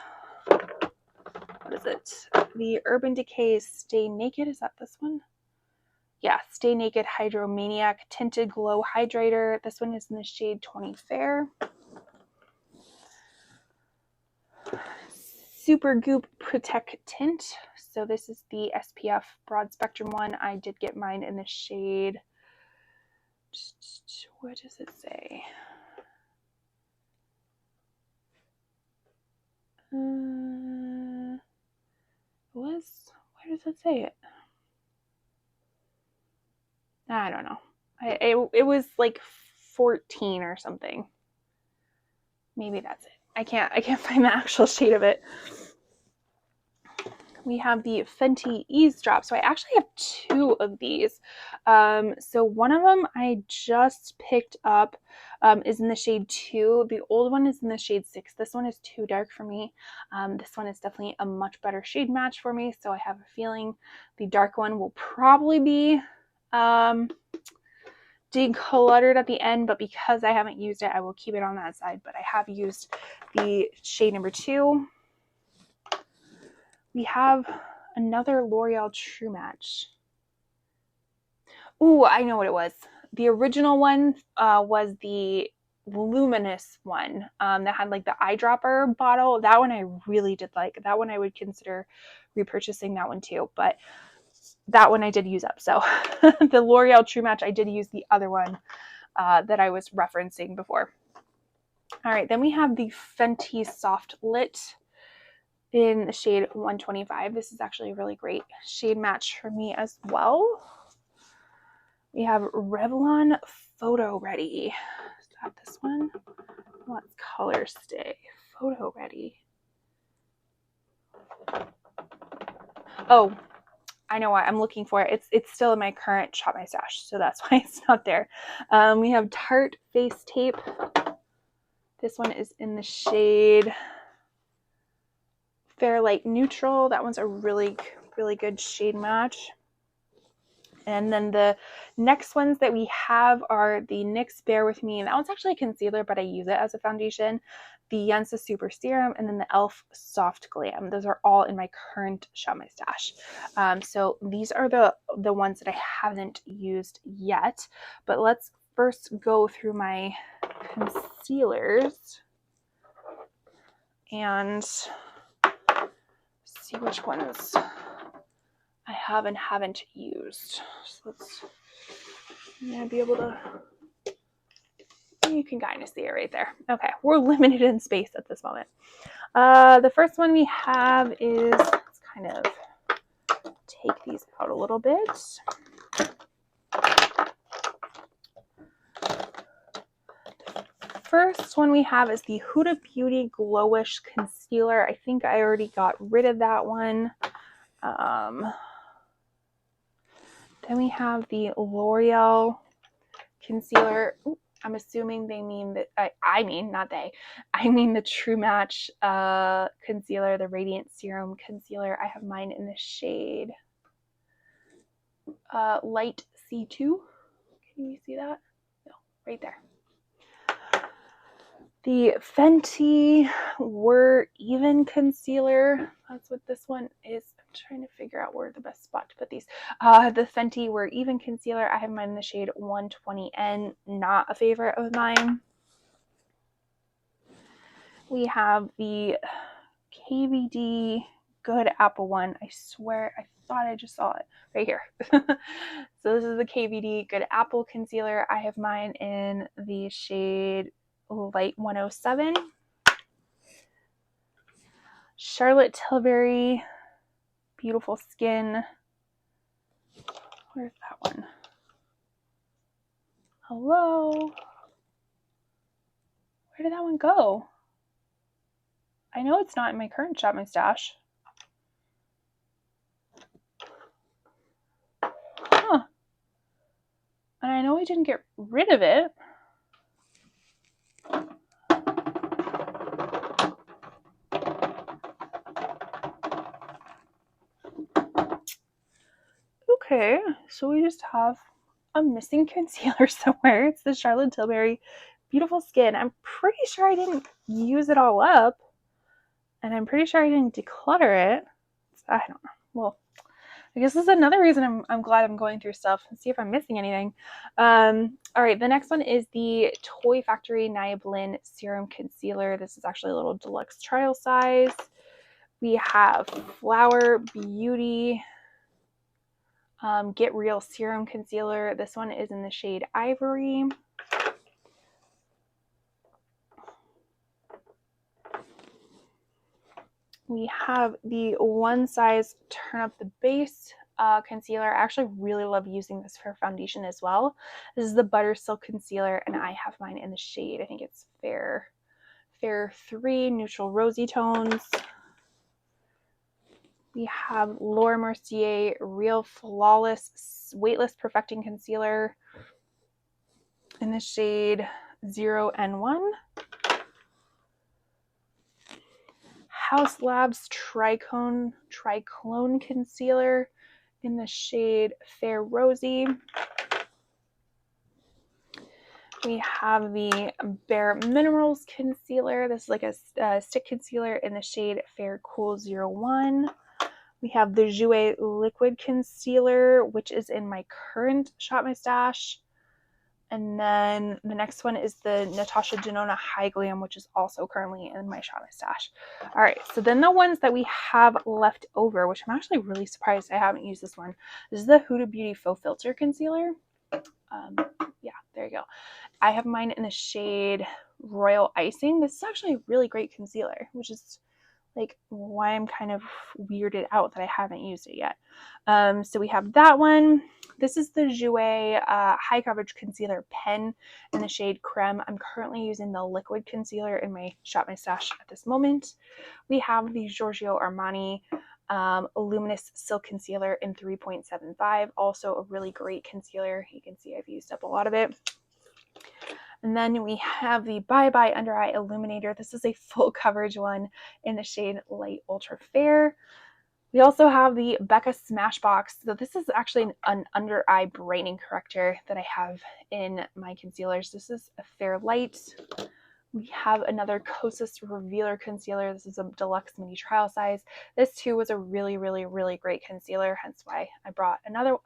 what is it? The Urban Decay Stay Naked. Is that this one? Yeah, Stay Naked Hydromaniac Tinted Glow Hydrator. This one is in the shade 20 Fair. Super Goop Protect Tint. So this is the SPF Broad Spectrum one. I did get mine in the shade, what does it say? Where does it say it? I don't know. It was like 14 or something. Maybe that's it. I can't find the actual shade of it. We have the Fenty Eavesdrop. So I actually have 2 of these. So one of them I just picked up is in the shade 2. The old one is in the shade 6. This one is too dark for me. This one is definitely a much better shade match for me. So I have a feeling the dark one will probably be decluttered at the end, but because I haven't used it, I will keep it on that side. But I have used the shade number 2. We have another L'Oreal True Match. Ooh, I know what it was. The original one was the luminous one that had like the eyedropper bottle. That one I really did like. That one I would consider repurchasing that one too, but that one I did use up. So the L'Oreal True Match, I did use the other one that I was referencing before. All right, then we have the Fenty Soft Lit in the shade 125. This is actually a really great shade match for me as well. We have Revlon Photo Ready. Is that this one? Let's color stay. Photo Ready. Oh, I know what I'm looking for. It's still in my current Shop My Stash, so that's why it's not there. We have Tarte Face Tape. This one is in the shade Fair Light Neutral. That one's a really good shade match. And then the next ones that we have are the NYX Bear With Me. And that one's actually a concealer, but I use it as a foundation. The Yensa Super Serum, and then the e.l.f. Soft Glam. Those are all in my current Shop My Stash. So these are the ones that I haven't used yet. But let's first go through my concealers and see which ones I have and haven't used. So I'm gonna be able to, you can kind of see it right there. Okay, we're limited in space at this moment. The first one we have is, let's kind of take these out a little bit. First one we have is the Huda Beauty Glowish Concealer. I think I already got rid of that one. Then we have the L'Oreal Concealer. Ooh, I'm assuming they mean that, I mean, not they. I mean the True Match Concealer, the Radiant Serum Concealer. I have mine in the shade Light C2. Can you see that? No, right there. The Fenty We're Even Concealer. That's what this one is. I'm trying to figure out where the best spot to put these. The Fenty We're Even Concealer. I have mine in the shade 120N. Not a favorite of mine. We have the KVD Good Apple one. I swear, I thought I just saw it right here. So this is the KVD Good Apple Concealer. I have mine in the shade Light 107. Charlotte Tilbury Beautiful Skin. Where's that one? Hello? Where did that one go? I know it's not in my current Shop My Stash. Huh. And I know I didn't get rid of it. Okay, so we just have a missing concealer somewhere. It's the Charlotte Tilbury Beautiful Skin. I'm pretty sure I didn't use it all up. And I'm pretty sure I didn't declutter it. I don't know. Well, I guess this is another reason I'm glad I'm going through stuff and see if I'm missing anything. All right, the next one is the Toy Factory Nia Blinn Serum Concealer. This is actually a little deluxe trial size. We have Flower Beauty Get Real Serum Concealer. This one is in the shade Ivory. We have the One Size Turn Up the Base concealer. I actually really love using this for foundation as well. This is the Butter Silk Concealer, and I have mine in the shade, I think it's Fair 3, neutral rosy tones. We have Laura Mercier Real Flawless Weightless Perfecting Concealer in the shade 0N1. Haus Labs Triclone Concealer in the shade Fair Rosy. We have the Bare Minerals Concealer. This is like a stick concealer in the shade Fair Cool 01. We have the Jouer Liquid Concealer, which is in my current Shop My Stash. And then the next one is the Natasha Denona High Glam, which is also currently in my Shop My Stash. All right, so then the ones that we have left over, which I'm actually really surprised I haven't used this one. This is the Huda Beauty Faux Filter Concealer. Yeah, there you go. I have mine in the shade Royal Icing. This is actually a really great concealer, which is like why I'm kind of weirded out that I haven't used it yet. So we have that one. This is the Jouer High Coverage Concealer Pen in the shade Creme. I'm currently using the liquid concealer in my Shop My Stash at this moment. We have the Giorgio Armani Luminous Silk Concealer in 3.75. Also a really great concealer. You can see I've used up a lot of it. And then we have the Bye Bye Under Eye Illuminator. This is a full coverage one in the shade Light Ultra Fair. We also have the Becca Smashbox. So this is actually an under eye brightening corrector that I have in my concealers. This is a Fair Light. We have another Kosas Revealer Concealer. This is a deluxe mini trial size. This too was a really, really, really great concealer, hence why I bought another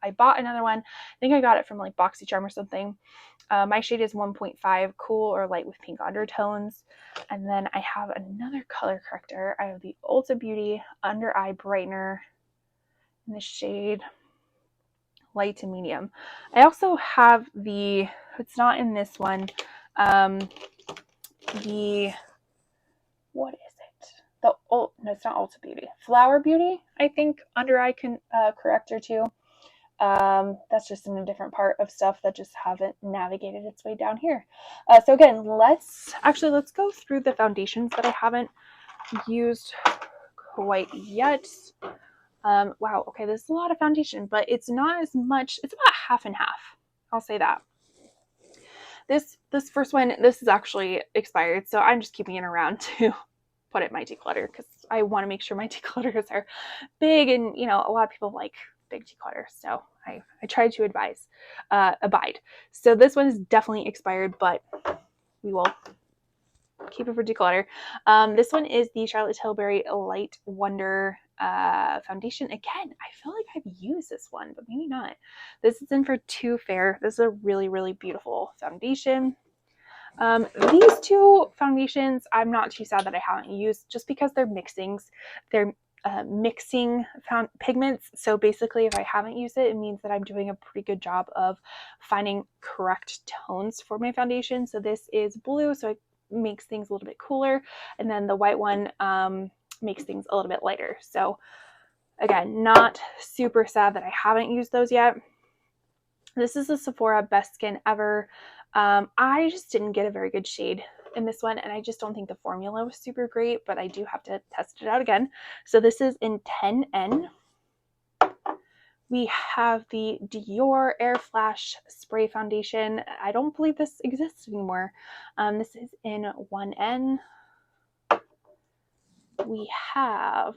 one. I think I got it from like BoxyCharm or something. My shade is 1.5, cool or light with pink undertones. And then I have another color corrector. I have the Ulta Beauty Under Eye Brightener in the shade light to medium. I also have the, it's not in this one, what is it? No, it's not Ulta Beauty. Flower Beauty, I think, under eye corrector too. That's just in a different part of stuff that just haven't navigated its way down here. So again, let's go through the foundations that I haven't used quite yet. Wow, okay, this is a lot of foundation, but it's not as much. It's about half and half. I'll say that. This first one, this is actually expired, so I'm just keeping it around to put it in my declutter because I want to make sure my declutters are big, and you know, a lot of people like big declutter, so I try to abide. So this one is definitely expired, but we will keep it for declutter. This one is the Charlotte Tilbury Light Wonder foundation. Again, I feel like I've used this one, but maybe not. This is in for Too Fair. This is a really, really beautiful foundation. These two foundations, I'm not too sad that I haven't used, just because they're mixings. They're mixing pigments. So basically, if I haven't used it, it means that I'm doing a pretty good job of finding correct tones for my foundation. So this is blue, so it makes things a little bit cooler. And then the white one makes things a little bit lighter. So again, not super sad that I haven't used those yet. This is the Sephora Best Skin Ever. I just didn't get a very good shade in this one, and I just don't think the formula was super great, but I do have to test it out again. So this is in 10N. We have the Dior Air Flash Spray Foundation. I don't believe this exists anymore. This is in 1N. We have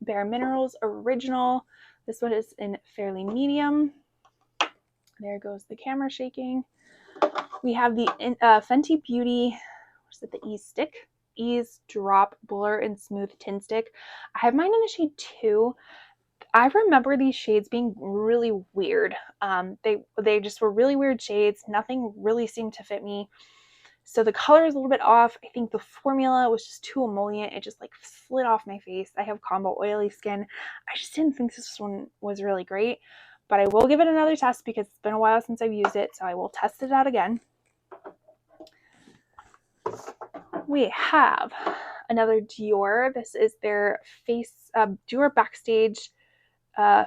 Bare Minerals Original. This one is in fairly medium. There goes the camera shaking. We have the Fenty Beauty, what is it, the Ease Drop Blur and Smooth Tin Stick. I have mine in the shade 2. I remember these shades being really weird. They just were really weird shades. Nothing really seemed to fit me. So the color is a little bit off. I think the formula was just too emollient. It just like slid off my face. I have combo oily skin. I just didn't think this one was really great. But I will give it another test because it's been a while since I've used it. So I will test it out again. We have another Dior. This is their Dior Backstage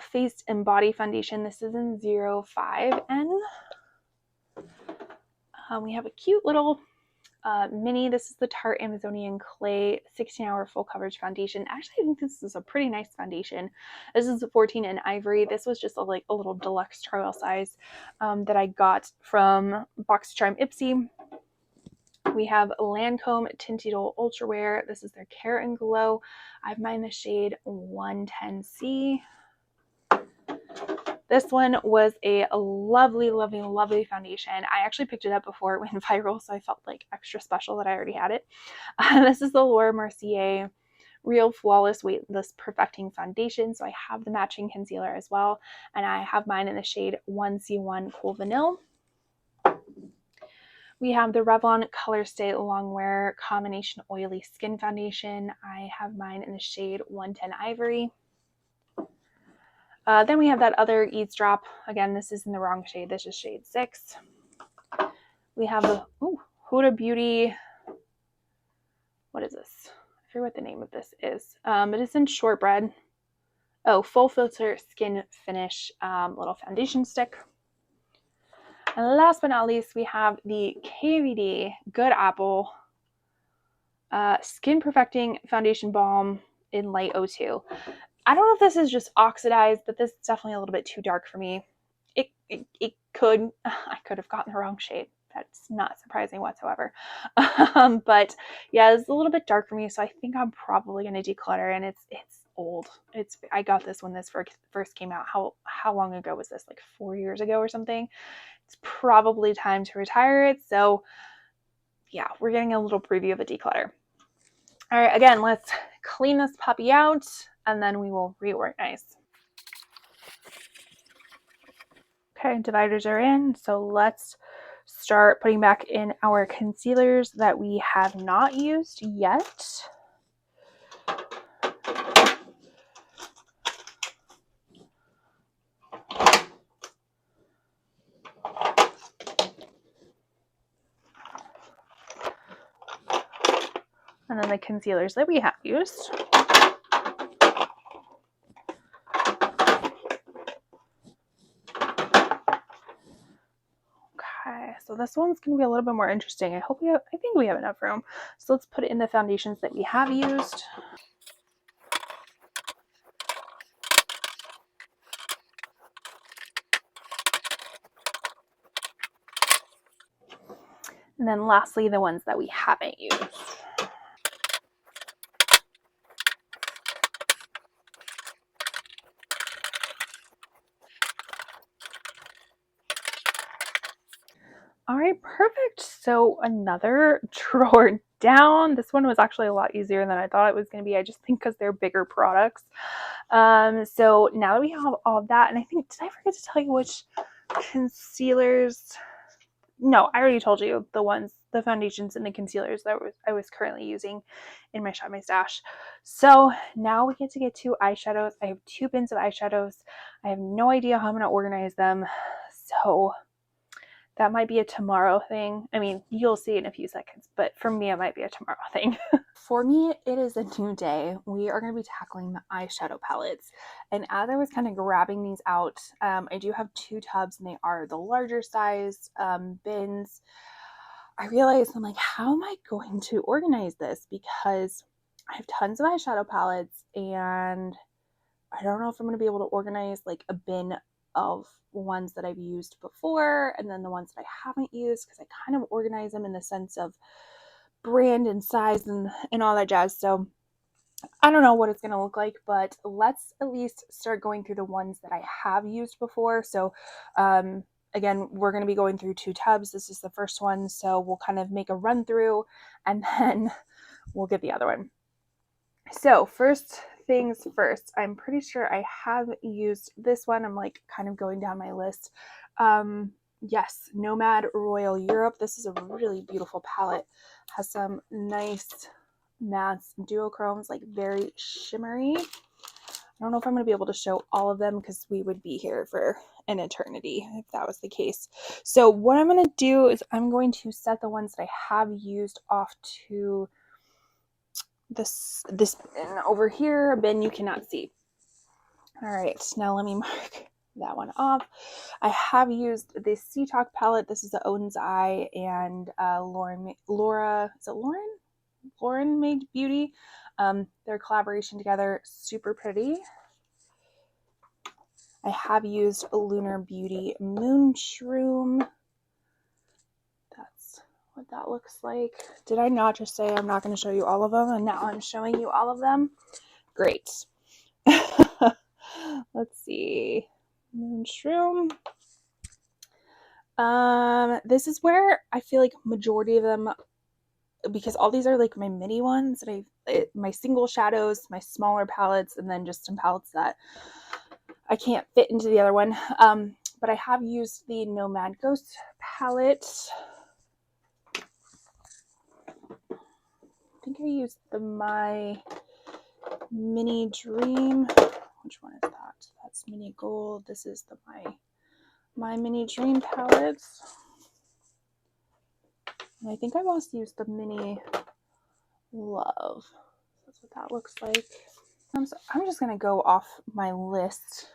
Face and Body Foundation. This is in 05N. We have a cute little mini. This is the Tarte Amazonian Clay 16-hour full coverage foundation. Actually, I think this is a pretty nice foundation. This is a 14 in Ivory. This was just a little deluxe trial size that I got from BoxyCharm Ipsy. We have Lancome Tinted Ultra Wear. This is their Care and Glow. I have mine in the shade 110C. This one was a lovely, lovely, lovely foundation. I actually picked it up before it went viral, so I felt like extra special that I already had it. This is the Laura Mercier Real Flawless Weightless Perfecting Foundation. So I have the matching concealer as well, and I have mine in the shade 1C1 Cool Vanilla. We have the Revlon Color Stay Longwear Combination Oily Skin Foundation. I have mine in the shade 110 Ivory. Then we have that other Eavesdrop. Again, this is in the wrong shade. This is shade 6. We have the Huda Beauty. What is this? I forget what the name of this is. It is in Shortbread. Oh, Full Filter Skin Finish little foundation stick. And last but not least, we have the KVD Good Apple Skin Perfecting Foundation Balm in Light 02. I don't know if this is just oxidized, but this is definitely a little bit too dark for me. I could have gotten the wrong shade. That's not surprising whatsoever. But yeah, it's a little bit dark for me, so I think I'm probably going to declutter. And it's old. I got this when this first came out. How long ago was this? Like 4 years ago or something. It's probably time to retire it. So yeah, we're getting a little preview of a declutter. All right, again, let's clean this puppy out and then we will reorganize. Okay, dividers are in, so let's start putting back in our concealers that we have not used yet. And then the concealers that we have used. Okay, so this one's going to be a little bit more interesting. I think we have enough room. So let's put it in the foundations that we have used. And then lastly, the ones that we haven't used. All right, perfect. So another drawer down. This one was actually a lot easier than I thought it was going to be. I just think because they're bigger products. So now that we have all of that, and I think, did I forget to tell you which concealers? No, I already told you the foundations and the concealers that I was currently using in my Shop My Stash. So now we get to eyeshadows. I have 2 bins of eyeshadows. I have no idea how I'm going to organize them. So that might be a tomorrow thing. I mean, you'll see in a few seconds, but for me, it might be a tomorrow thing. For me, it is a new day. We are going to be tackling the eyeshadow palettes. And as I was kind of grabbing these out, I do have 2 tubs and they are the larger size bins. I realized, I'm like, how am I going to organize this? Because I have tons of eyeshadow palettes and I don't know if I'm going to be able to organize like a bin of ones that I've used before and then the ones that I haven't used, because I kind of organize them in the sense of brand and size and all that jazz. So I don't know what it's going to look like, but let's at least start going through the ones that I have used before. So again, we're going to be going through 2 tubs. This is the first one, so we'll kind of make a run through and then we'll get the other one. So first things first, I'm pretty sure I have used this one. I'm like kind of going down my list. Yes, Nomad Royal Europe. This is a really beautiful palette. Has some nice mattes, duochromes, like very shimmery. I don't know if I'm going to be able to show all of them because we would be here for an eternity if that was the case. So what I'm going to do is I'm going to set the ones that I have used off to this bin over here, a bin you cannot see. All right, now let me mark that one off. I have used this Sea Talk palette. This is the Odin's Eye and Lauren Made Beauty. Their collaboration together, super pretty. I have used Lunar Beauty Moon Shroom. That's what that looks like. Did I not just say I'm not going to show you all of them, and now I'm showing you all of them? Great. Let's see. Moon Shroom. This is where I feel like majority of them, because all these are like my mini ones that my single shadows, my smaller palettes, and then just some palettes that I can't fit into the other one. But I have used the Nomad Ghost palette. I think I used My Mini Dream. Which one is that? That's Mini Gold. This is the My Mini Dream palettes. And I think I've also used the Mini Love. That's what that looks like. So I'm just going to go off my list.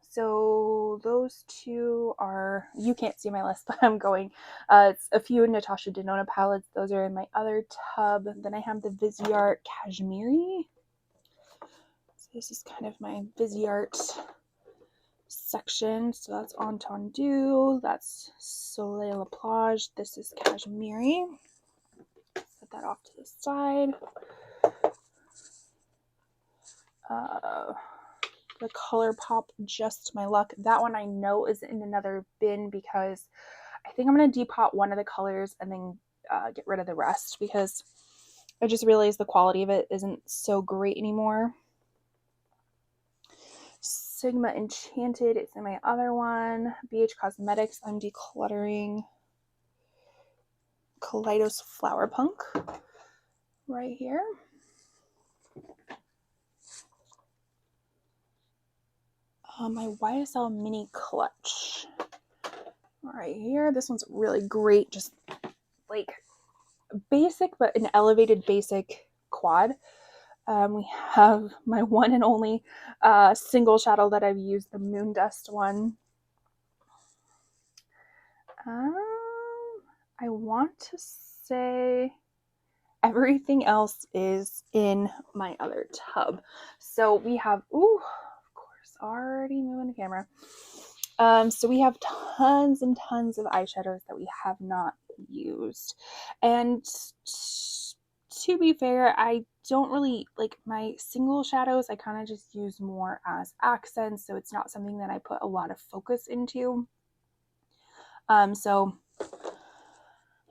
So those two are, you can't see my list, but I'm going. It's a few Natasha Denona palettes. Those are in my other tub. Then I have the Viseart Cashmere. So this is kind of my Viseart section. So that's Entendu. That's Soleil La Plage. This is Cashmere. Set that off to the side. The ColourPop Just My Luck. That one I know is in another bin because I think I'm going to depot one of the colors and then get rid of the rest because I just realized the quality of it isn't so great anymore. Sigma Enchanted is in my other one. BH Cosmetics, I'm decluttering. Kaleidos Flower Punk right here. My YSL Mini Clutch right here. This one's really great, just like basic, but an elevated basic quad. We have my one and only single shadow that I've used, the Moon Dust one. I want to say everything else is in my other tub. So we have, of course, already moving the camera. So we have tons and tons of eyeshadows that we have not used. And to be fair, I don't really like my single shadows. I kind of just use more as accents. So it's not something that I put a lot of focus into. So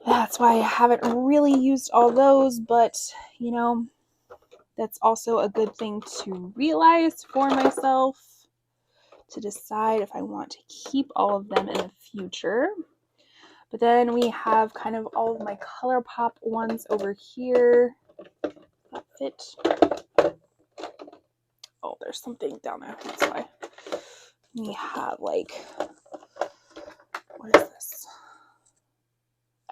that's why I haven't really used all those, but you know, that's also a good thing to realize for myself to decide if I want to keep all of them in the future. But then we have kind of all of my ColourPop ones over here that fit. Oh, there's something down there. That's why. We have like, what is this?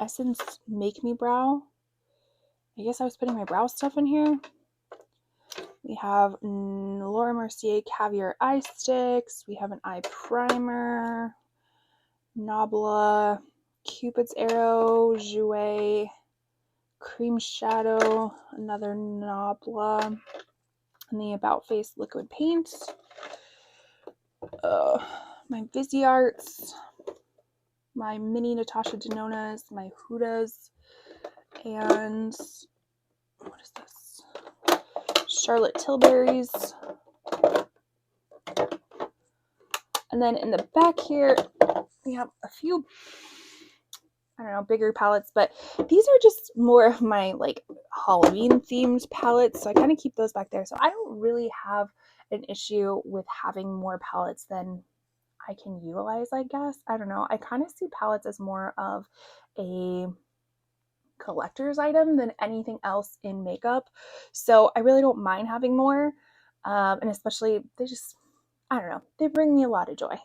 Essence Make Me Brow. I guess I was putting my brow stuff in here. We have Laura Mercier Caviar Eye Sticks. We have an eye primer. Nabla, Cupid's Arrow, Jouer, Cream Shadow, another Nabla, and the About Face liquid paint. My Visearts, my mini Natasha Denonas, my Hudas, and what is this? Charlotte Tilbury's. And then in the back here, we have a few, I don't know, bigger palettes, but these are just more of my like Halloween themed palettes. So I kind of keep those back there. So I don't really have an issue with having more palettes than I can utilize, I guess. I don't know. I kind of see palettes as more of a collector's item than anything else in makeup. So I really don't mind having more. And especially they just, I don't know, they bring me a lot of joy.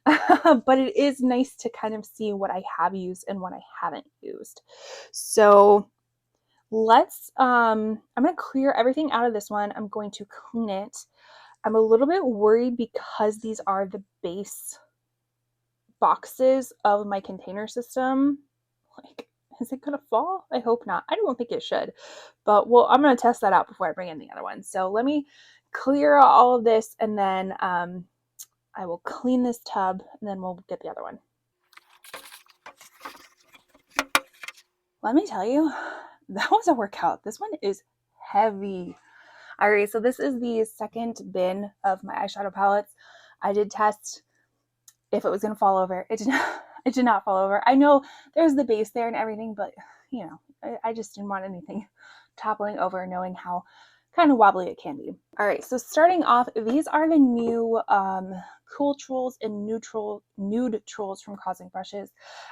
But it is nice to kind of see what I have used and what I haven't used. So let's, I'm going to clear everything out of this one. I'm going to clean it. I'm a little bit worried because these are the base boxes of my container system. Like, is it going to fall? I hope not. I don't think it should. But well, I'm going to test that out before I bring in the other one. So let me clear all of this and then I will clean this tub and then we'll get the other one. Let me tell you, that was a workout. This one is heavy. All right, so this is the second bin of my eyeshadow palettes. I did test if it was going to fall over. It did not fall over. I know there's the base there and everything, but you know, I just didn't want anything toppling over, knowing how kind of wobbly it can be. All right, so starting off, these are the new Cool Trolls and Nude Trolls from Cosmic Brushes.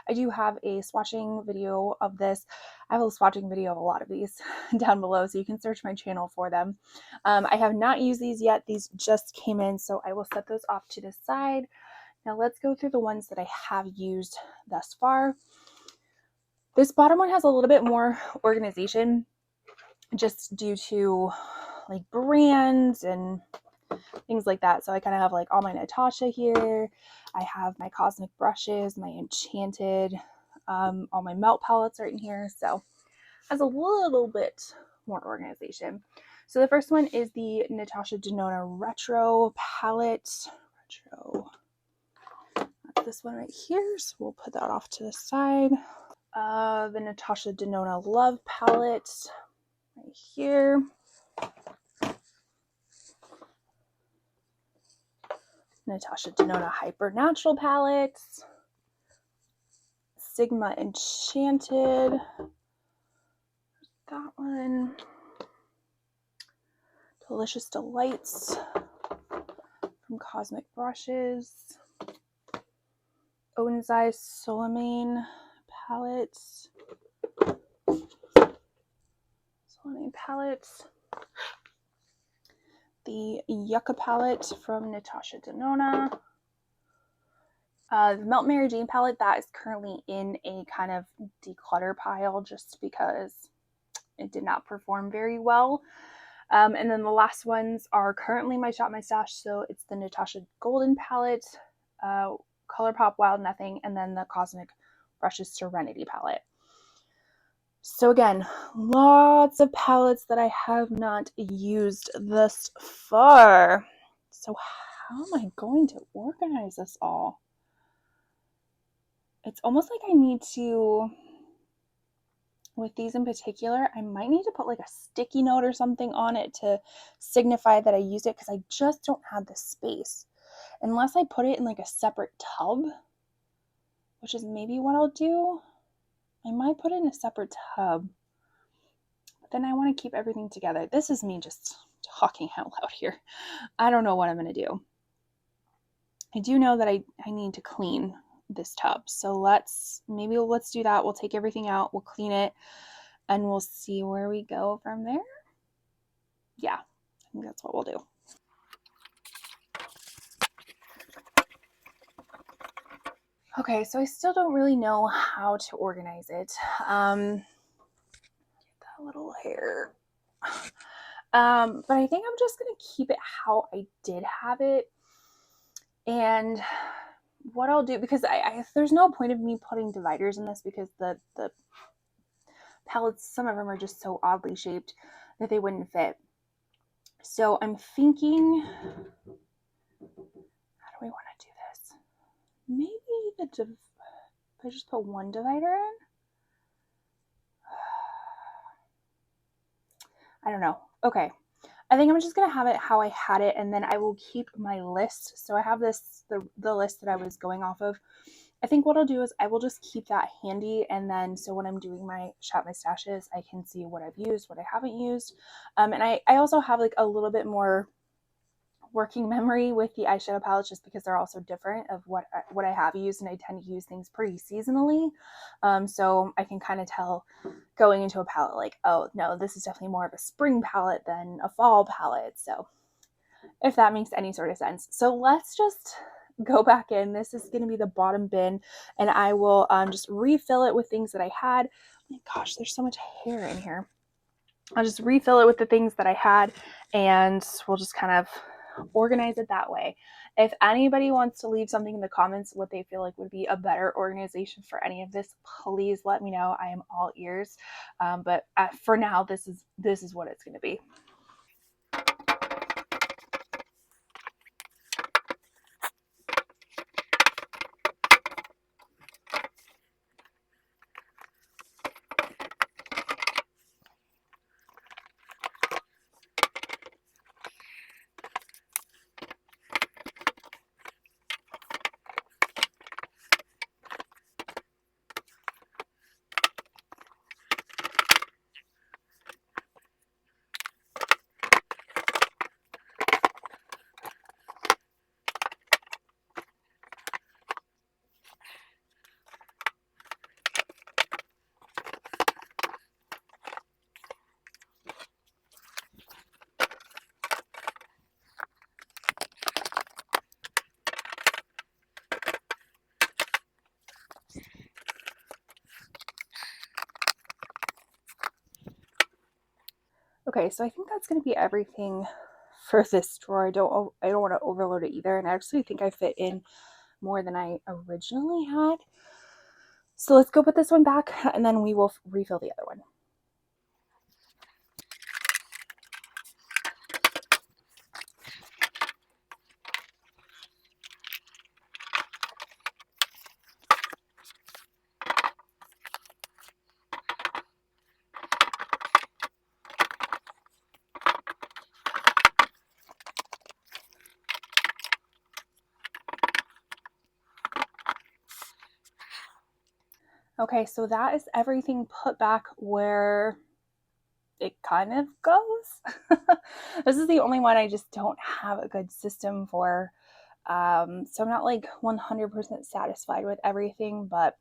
I do have a swatching video of this. I have a swatching video of a lot of these down below, so you can search my channel for them. I have not used these yet. These just came in, so I will set those off to the side. Now let's go through the ones that I have used thus far. This bottom one has a little bit more organization. just due to like brands and things like that. So I kind of have like all my Natasha here. I have my cosmic brushes, my enchanted, all my melt palettes are in here. So has a little bit more organization. So the first one is the Natasha Denona Retro palette. Retro. That's this one right here. So we'll put that off to the side. The Natasha Denona Love palette right here. Natasha Denona Hyper Natural palettes. Sigma Enchanted. That one. Delicious Delights from Cosmic Brushes. Onsai Soleimane palettes. The Yucca palette from Natasha Denona. The Melt Mary Jane palette, that is currently in a kind of declutter pile just because it did not perform very well. And then the last ones are currently my Shop My Stash. So it's the Natasha Golden palette, ColourPop Wild Nothing, and then the Cosmic Brushes Serenity palette. So again, lots of palettes that I have not used thus far. So how am I going to organize this all? It's almost like I need to, with these in particular, I might need to put like a sticky note or something on it to signify that I used it, because I just don't have the space. Unless I put it in like a separate tub, which is maybe what I'll do. I might put it in a separate tub, but then I want to keep everything together. This is me just talking out loud here. I don't know what I'm going to do. I do know that I need to clean this tub. So let's do that. We'll take everything out, we'll clean it, and we'll see where we go from there. Yeah, I think that's what we'll do. Okay, so I still don't really know how to organize it. Get that little hair. But I think I'm just gonna keep it how I did have it. And what I'll do, because there's no point of me putting dividers in this, because the palettes, some of them are just so oddly shaped that they wouldn't fit. So I'm thinking, how do we want to do this? Maybe if I just put one divider in? I don't know. Okay. I think I'm just going to have it how I had it, and then I will keep my list. So I have the list that I was going off of. I think what I'll do is I will just keep that handy, and then so when I'm doing my Shop My Stashes, I can see what I've used, what I haven't used. And I also have like a little bit more working memory with the eyeshadow palettes, just because they're also different of what I have used, and I tend to use things pretty seasonally. So I can kind of tell going into a palette like, oh no, this is definitely more of a spring palette than a fall palette. So if that makes any sort of sense. So let's just go back in. This is going to be the bottom bin, and I will just refill it with things that I had. Oh my gosh, there's so much hair in here. I'll just refill it with the things that I had, and we'll just kind of organize it that way. If anybody wants to leave something in the comments what they feel like would be a better organization for any of this, please let me know. I am all ears. But for now, this is what it's going to be. Okay, so I think that's going to be everything for this drawer. I don't want to overload it either, and I actually think I fit in more than I originally had. So let's go put this one back, and then we will refill the other one. Okay, so that is everything put back where it kind of goes. This is the only one I just don't have a good system for. So I'm not like 100% satisfied with everything, but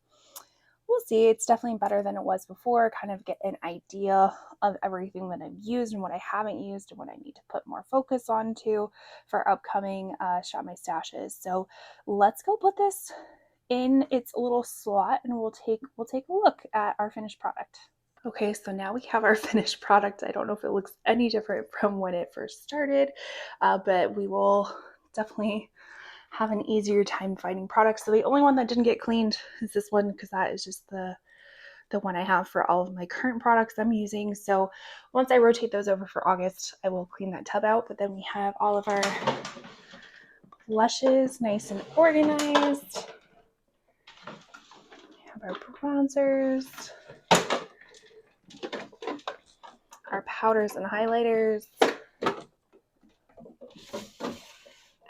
we'll see. It's definitely better than it was before. Kind of get an idea of everything that I've used and what I haven't used and what I need to put more focus onto for upcoming Shop My Stashes. So let's go put this in its little slot and we'll take a look at our finished product. Okay, so now we have our finished product. I don't know if it looks any different from when it first started, but we will definitely have an easier time finding products. So the only one that didn't get cleaned is this one, because that is just the one I have for all of my current products I'm using. So once I rotate those over for August, I will clean that tub out. But then we have all of our blushes nice and organized. We have our bronzers, our powders and highlighters,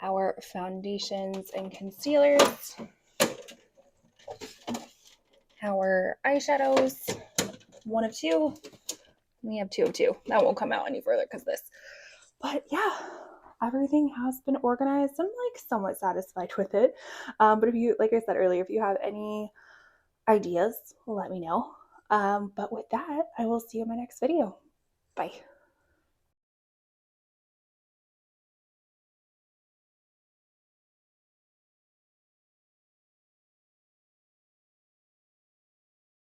our foundations and concealers, our eyeshadows, one of two. We have two of two. That won't come out any further because of this. But yeah, everything has been organized. I'm like somewhat satisfied with it. But if you, like I said earlier, if you have any ideas, let me know. But with that, I will see you in my next video. Bye.